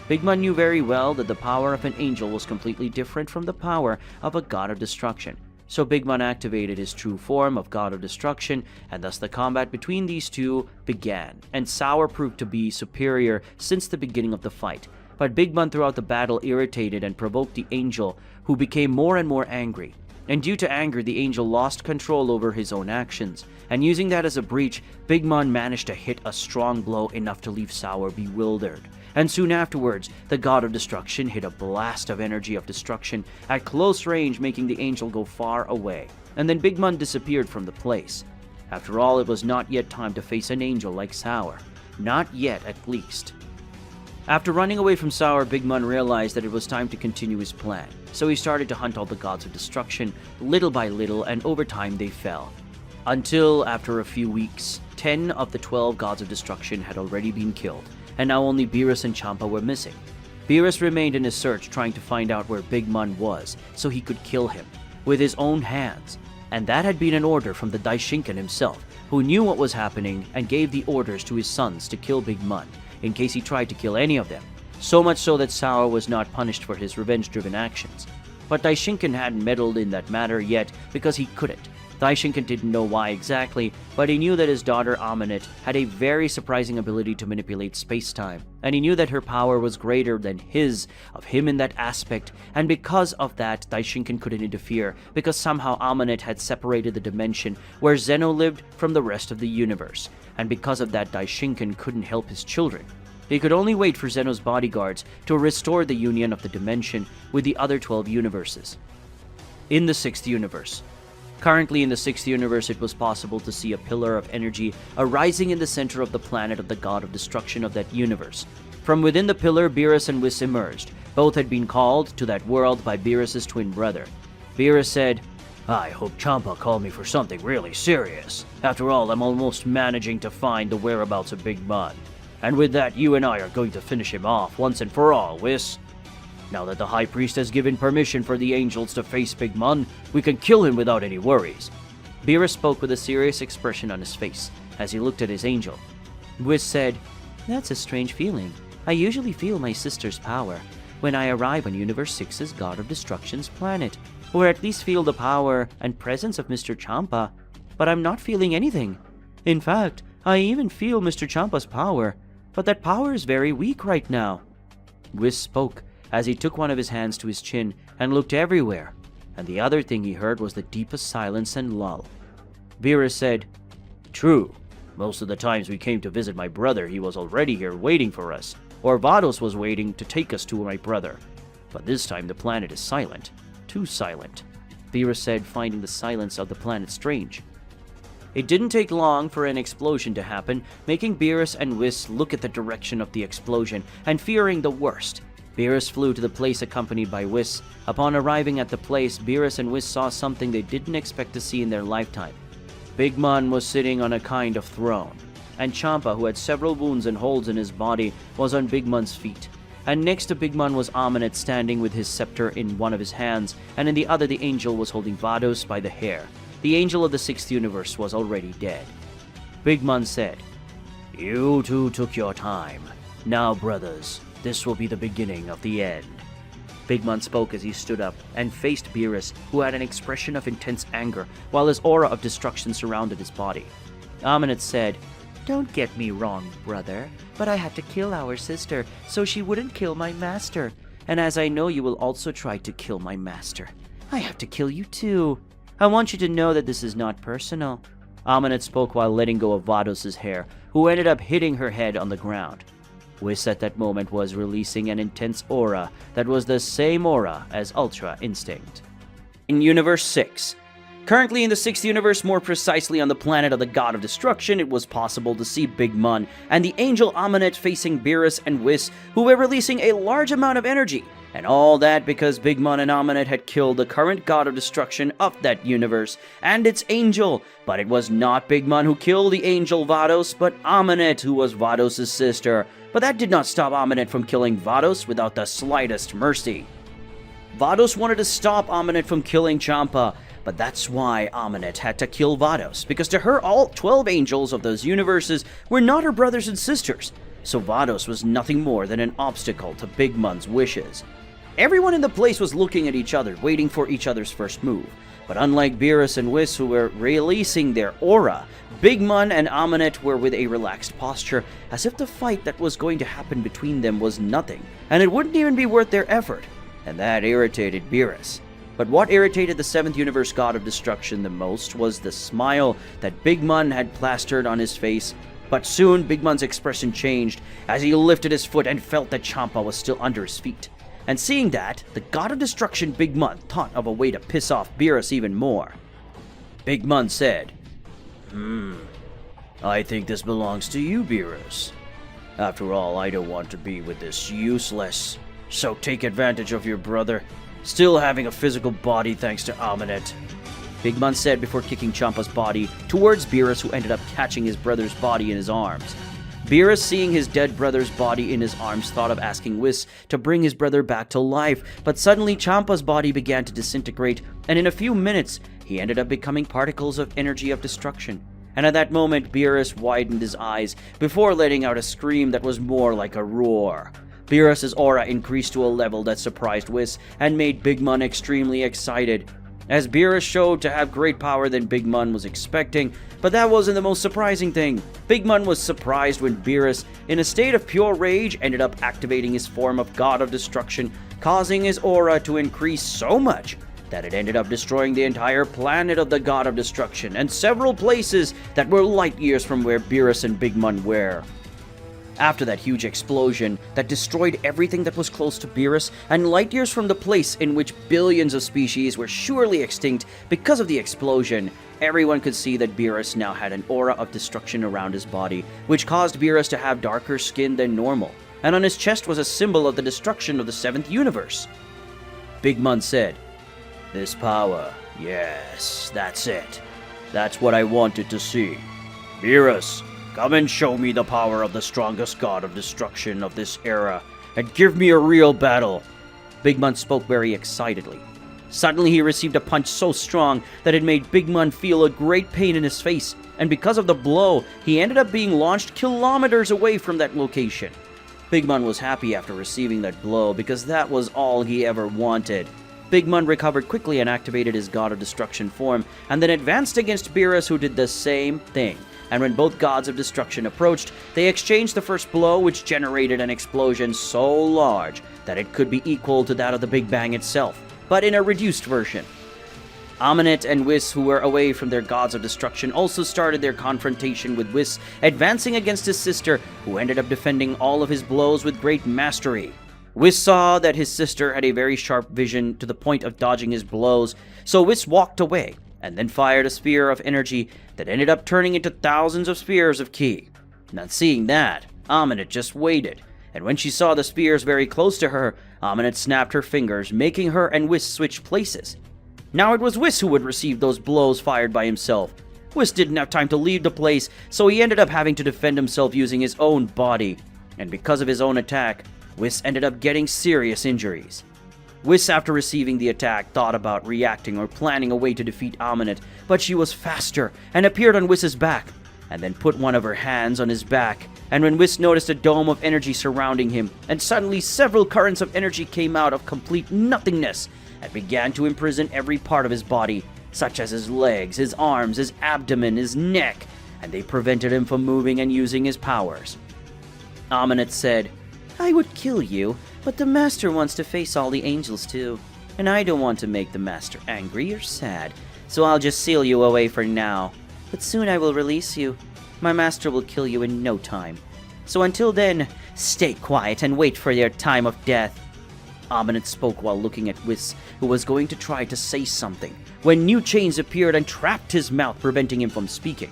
Big Mun knew very well that the power of an angel was completely different from the power of a god of destruction. So Big Mun activated his true form of god of destruction, and thus the combat between these two began, and Sour proved to be superior since the beginning of the fight. But Big Mun throughout the battle irritated and provoked the angel, who became more and more angry. And due to anger, the angel lost control over his own actions, and using that as a breach, Big Mun managed to hit a strong blow enough to leave Sour bewildered. And soon afterwards, the god of destruction hit a blast of energy of destruction at close range, making the angel go far away. And then Big Mun disappeared from the place. After all, it was not yet time to face an angel like Sour. Not yet, at least. After running away from Sour, Big Mun realized that it was time to continue his plan. So he started to hunt all the gods of destruction, little by little, and over time they fell. Until, after a few weeks, 10 of the 12 gods of destruction had already been killed, and now only Beerus and Champa were missing. Beerus remained in his search, trying to find out where Big Mun was, so he could kill him, with his own hands. And that had been an order from the Daishinkan himself, who knew what was happening and gave the orders to his sons to kill Big Mun, in case he tried to kill any of them. So much so that Sour was not punished for his revenge-driven actions. But Daishinkan hadn't meddled in that matter yet because he couldn't. Daishinkan didn't know why exactly, but he knew that his daughter Aminet had a very surprising ability to manipulate space-time, and he knew that her power was greater than of him in that aspect, and because of that, Daishinkan couldn't interfere, because somehow Aminet had separated the dimension where Zeno lived from the rest of the universe, and because of that, Daishinkan couldn't help his children. He could only wait for Zeno's bodyguards to restore the union of the dimension with the other 12 universes. In the 6th universe. Currently in the 6th universe, it was possible to see a pillar of energy arising in the center of the planet of the god of destruction of that universe. From within the pillar, Beerus and Whis emerged. Both had been called to that world by Beerus' twin brother. Beerus said, "I hope Champa called me for something really serious. After all, I'm almost managing to find the whereabouts of Big Mun. And with that, you and I are going to finish him off once and for all, Whis. Now that the High Priest has given permission for the angels to face Big Mun, we can kill him without any worries." Beerus spoke with a serious expression on his face as he looked at his angel. Whis said, "That's a strange feeling. I usually feel my sister's power, when I arrive on Universe 6's God of Destruction's planet, or at least feel the power and presence of Mr. Champa, but I'm not feeling anything. In fact, I even feel Mr. Champa's power, but that power is very weak right now. Whis spoke as he took one of his hands to his chin and looked everywhere, and the other thing he heard was the deepest silence and lull. Beerus said, "True. Most of the times we came to visit my brother, he was already here waiting for us, or Vados was waiting to take us to my brother. But this time the planet is silent. Too silent," Beerus said, finding the silence of the planet strange. It didn't take long for an explosion to happen, making Beerus and Whis look at the direction of the explosion and fearing the worst. Beerus flew to the place accompanied by Whis. Upon arriving at the place, Beerus and Whis saw something they didn't expect to see in their lifetime. Big Mun was sitting on a kind of throne, and Champa, who had several wounds and holes in his body, was on Big Mun's feet. And next to Big Mun was Aminet standing with his scepter in one of his hands, and in the other the angel was holding Vados by the hair. The angel of the 6th universe was already dead. Big Mun said, "You two took your time. Now, brothers, this will be the beginning of the end." Big Mun spoke as he stood up and faced Beerus, who had an expression of intense anger, while his aura of destruction surrounded his body. Aminet said, "Don't get me wrong, brother, but I had to kill our sister so she wouldn't kill my master. And as I know you will also try to kill my master, I have to kill you too. I want you to know that this is not personal." Aminet spoke while letting go of Vados' hair, who ended up hitting her head on the ground. Whis at that moment was releasing an intense aura that was the same aura as Ultra Instinct. In Universe 6. Currently in the 6th universe, more precisely on the planet of the God of Destruction, it was possible to see Big Mun and the angel Aminet facing Beerus and Whis, who were releasing a large amount of energy. And all that because Big Mun and Aminet had killed the current God of Destruction of that universe and its angel. But it was not Big Mun who killed the angel Vados, but Aminet, who was Vados' sister. But that did not stop Aminet from killing Vados without the slightest mercy. Vados wanted to stop Aminet from killing Champa, but that's why Aminet had to kill Vados, because to her all 12 angels of those universes were not her brothers and sisters. So Vados was nothing more than an obstacle to Big Mun's wishes. Everyone in the place was looking at each other, waiting for each other's first move. But unlike Beerus and Whis, who were releasing their aura, Big Mun and Aminet were with a relaxed posture, as if the fight that was going to happen between them was nothing, and it wouldn't even be worth their effort. And that irritated Beerus. But what irritated the 7th universe God of Destruction the most was the smile that Big Mun had plastered on his face. But soon Big Mun's expression changed as he lifted his foot and felt that Champa was still under his feet. And seeing that, the God of Destruction Big Mun thought of a way to piss off Beerus even more. Big Mun said, I think this belongs to you, Beerus. After all, I don't want to be with this useless. So take advantage of your brother, still having a physical body thanks to Aminet. Big Mun said before kicking Champa's body towards Beerus, who ended up catching his brother's body in his arms. Beerus, seeing his dead brother's body in his arms, thought of asking Whis to bring his brother back to life, but suddenly Champa's body began to disintegrate, and in a few minutes, he ended up becoming particles of energy of destruction. And at that moment, Beerus widened his eyes before letting out a scream that was more like a roar. Beerus' aura increased to a level that surprised Whis and made Big Mun extremely excited, as Beerus showed to have great power than Big Mun was expecting. But that wasn't the most surprising thing. Big Mun was surprised when Beerus, in a state of pure rage, ended up activating his form of God of Destruction, causing his aura to increase so much that it ended up destroying the entire planet of the God of Destruction and several places that were light years from where Beerus and Big Mun were. After that huge explosion that destroyed everything that was close to Beerus, and light years from the place in which billions of species were surely extinct because of the explosion, everyone could see that Beerus now had an aura of destruction around his body, which caused Beerus to have darker skin than normal, and on his chest was a symbol of the destruction of the 7th universe. Big Mun said, "This power, yes, that's it. That's what I wanted to see. Beerus, come and show me the power of the strongest God of Destruction of this era, and give me a real battle." Big Mun spoke very excitedly. Suddenly he received a punch so strong that it made Big Mun feel a great pain in his face, and because of the blow, he ended up being launched kilometers away from that location. Big Mun was happy after receiving that blow because that was all he ever wanted. Big Mun recovered quickly and activated his God of Destruction form, and then advanced against Beerus, who did the same thing. And when both gods of destruction approached, they exchanged the first blow, which generated an explosion so large that it could be equal to that of the Big Bang itself, but in a reduced version. Aminet and Whis, who were away from their gods of destruction, also started their confrontation, with Whis advancing against his sister, who ended up defending all of his blows with great mastery. Whis saw that his sister had a very sharp vision to the point of dodging his blows, so Whis walked away and then fired a spear of energy that ended up turning into thousands of spears of ki. Not seeing that, Aminet just waited, and when she saw the spears very close to her, Aminet snapped her fingers, making her and Whis switch places. Now it was Whis who would receive those blows fired by himself. Whis didn't have time to leave the place, so he ended up having to defend himself using his own body, and because of his own attack, Whis ended up getting serious injuries. Whis, after receiving the attack, thought about reacting or planning a way to defeat Aminet, but she was faster and appeared on Whis's back, and then put one of her hands on his back. And when Whis noticed a dome of energy surrounding him, and suddenly several currents of energy came out of complete nothingness and began to imprison every part of his body, such as his legs, his arms, his abdomen, his neck, and they prevented him from moving and using his powers. Aminet said, "I would kill you, but the Master wants to face all the angels too, and I don't want to make the Master angry or sad, so I'll just seal you away for now. But soon I will release you. My Master will kill you in no time. So until then, stay quiet and wait for your time of death." Aminet spoke while looking at Whis, who was going to try to say something, when new chains appeared and trapped his mouth, preventing him from speaking.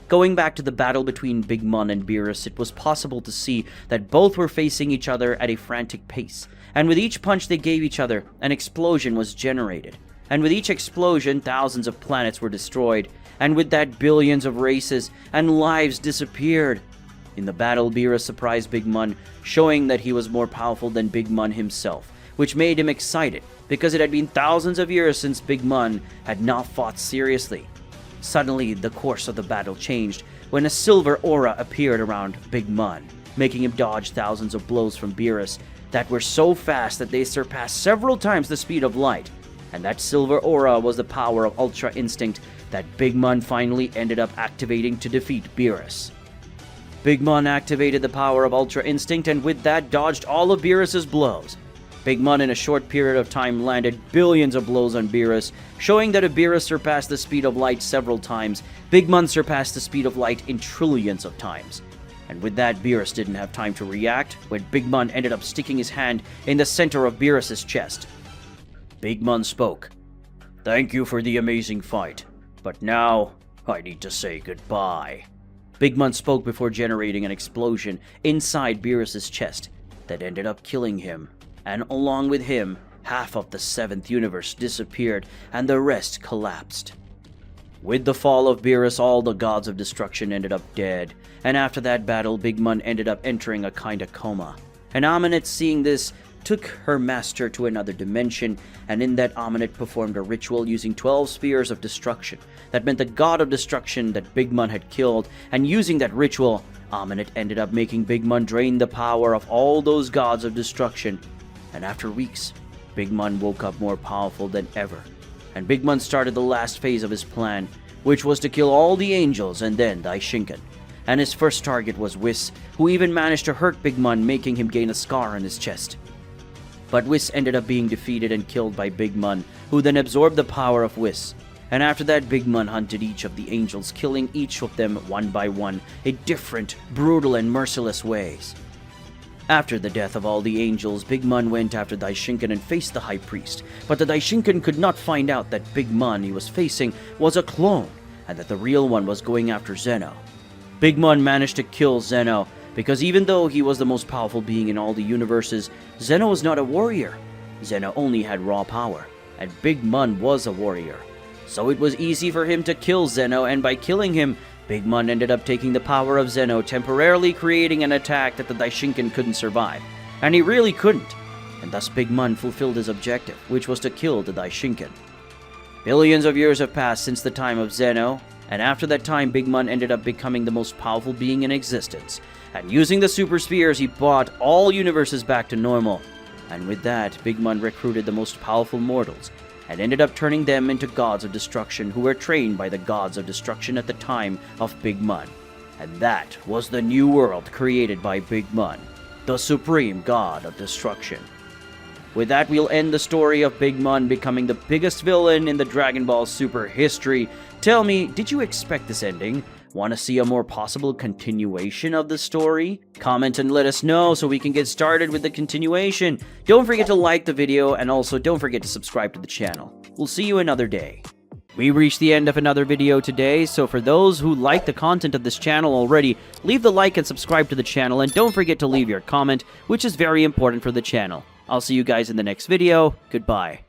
Going back to the battle between Big Mun and Beerus, it was possible to see that both were facing each other at a frantic pace, and with each punch they gave each other, an explosion was generated. And with each explosion, thousands of planets were destroyed, and with that billions of races and lives disappeared. In the battle, Beerus surprised Big Mun, showing that he was more powerful than Big Mun himself, which made him excited, because it had been thousands of years since Big Mun had not fought seriously. Suddenly, the course of the battle changed when a silver aura appeared around Big Mun, making him dodge thousands of blows from Beerus that were so fast that they surpassed several times the speed of light. And that silver aura was the power of Ultra Instinct that Big Mun finally ended up activating to defeat Beerus. Big Mun activated the power of Ultra Instinct, and with that dodged all of Beerus's blows. Big Mun in a short period of time landed billions of blows on Beerus, showing that if Beerus surpassed the speed of light several times, Big Mun surpassed the speed of light in trillions of times. And with that, Beerus didn't have time to react, when Big Mun ended up sticking his hand in the center of Beerus's chest. Big Mun spoke, "Thank you for the amazing fight, but now I need to say goodbye." Big Mun spoke before generating an explosion inside Beerus's chest that ended up killing him, and along with him, half of the seventh universe disappeared and the rest collapsed. With the fall of Beerus, all the gods of destruction ended up dead, and after that battle, Big Mun ended up entering a kinda coma. And Aminet, seeing this, took her master to another dimension, and in that Aminet performed a ritual using 12 spears of destruction. That meant the god of destruction that Big Mun had killed, and using that ritual, Aminet ended up making Big Mun drain the power of all those gods of destruction. And after weeks, Big Mun woke up more powerful than ever, and Big Mun started the last phase of his plan, which was to kill all the angels and then Daishinkan. And his first target was Whis, who even managed to hurt Big Mun, making him gain a scar on his chest. But Whis ended up being defeated and killed by Big Mun, who then absorbed the power of Whis. And after that, Big Mun hunted each of the angels, killing each of them one by one, in different, brutal, and merciless ways. After the death of all the angels, Big Mun went after Daishinkan and faced the High Priest, but the Daishinkan could not find out that Big Mun he was facing was a clone, and that the real one was going after Zeno. Big Mun managed to kill Zeno, because even though he was the most powerful being in all the universes, Zeno was not a warrior. Zeno only had raw power, and Big Mun was a warrior. So it was easy for him to kill Zeno, and by killing him, Big Mun ended up taking the power of Zeno, temporarily creating an attack that the Daishinkan couldn't survive. And he really couldn't, and thus Big Mun fulfilled his objective, which was to kill the Daishinkan. Billions of years have passed since the time of Zeno, And after that time, Big Mun ended up becoming the most powerful being in existence. And using the super spears, he brought all universes back to normal. And with that, Big Mun recruited the most powerful mortals, and ended up turning them into gods of destruction who were trained by the gods of destruction at the time of Big Mun. And that was the new world created by Big Mun, the supreme god of destruction. With that, we'll end the story of Big Mun becoming the biggest villain in the Dragon Ball Super history. Tell me, did you expect this ending? Want to see a more possible continuation of the story? Comment and let us know so we can get started with the continuation. Don't forget to like the video, and also don't forget to subscribe to the channel. We'll see you another day. We reached the end of another video today, so for those who like the content of this channel already, leave the like and subscribe to the channel, and don't forget to leave your comment, which is very important for the channel. I'll see you guys in the next video. Goodbye.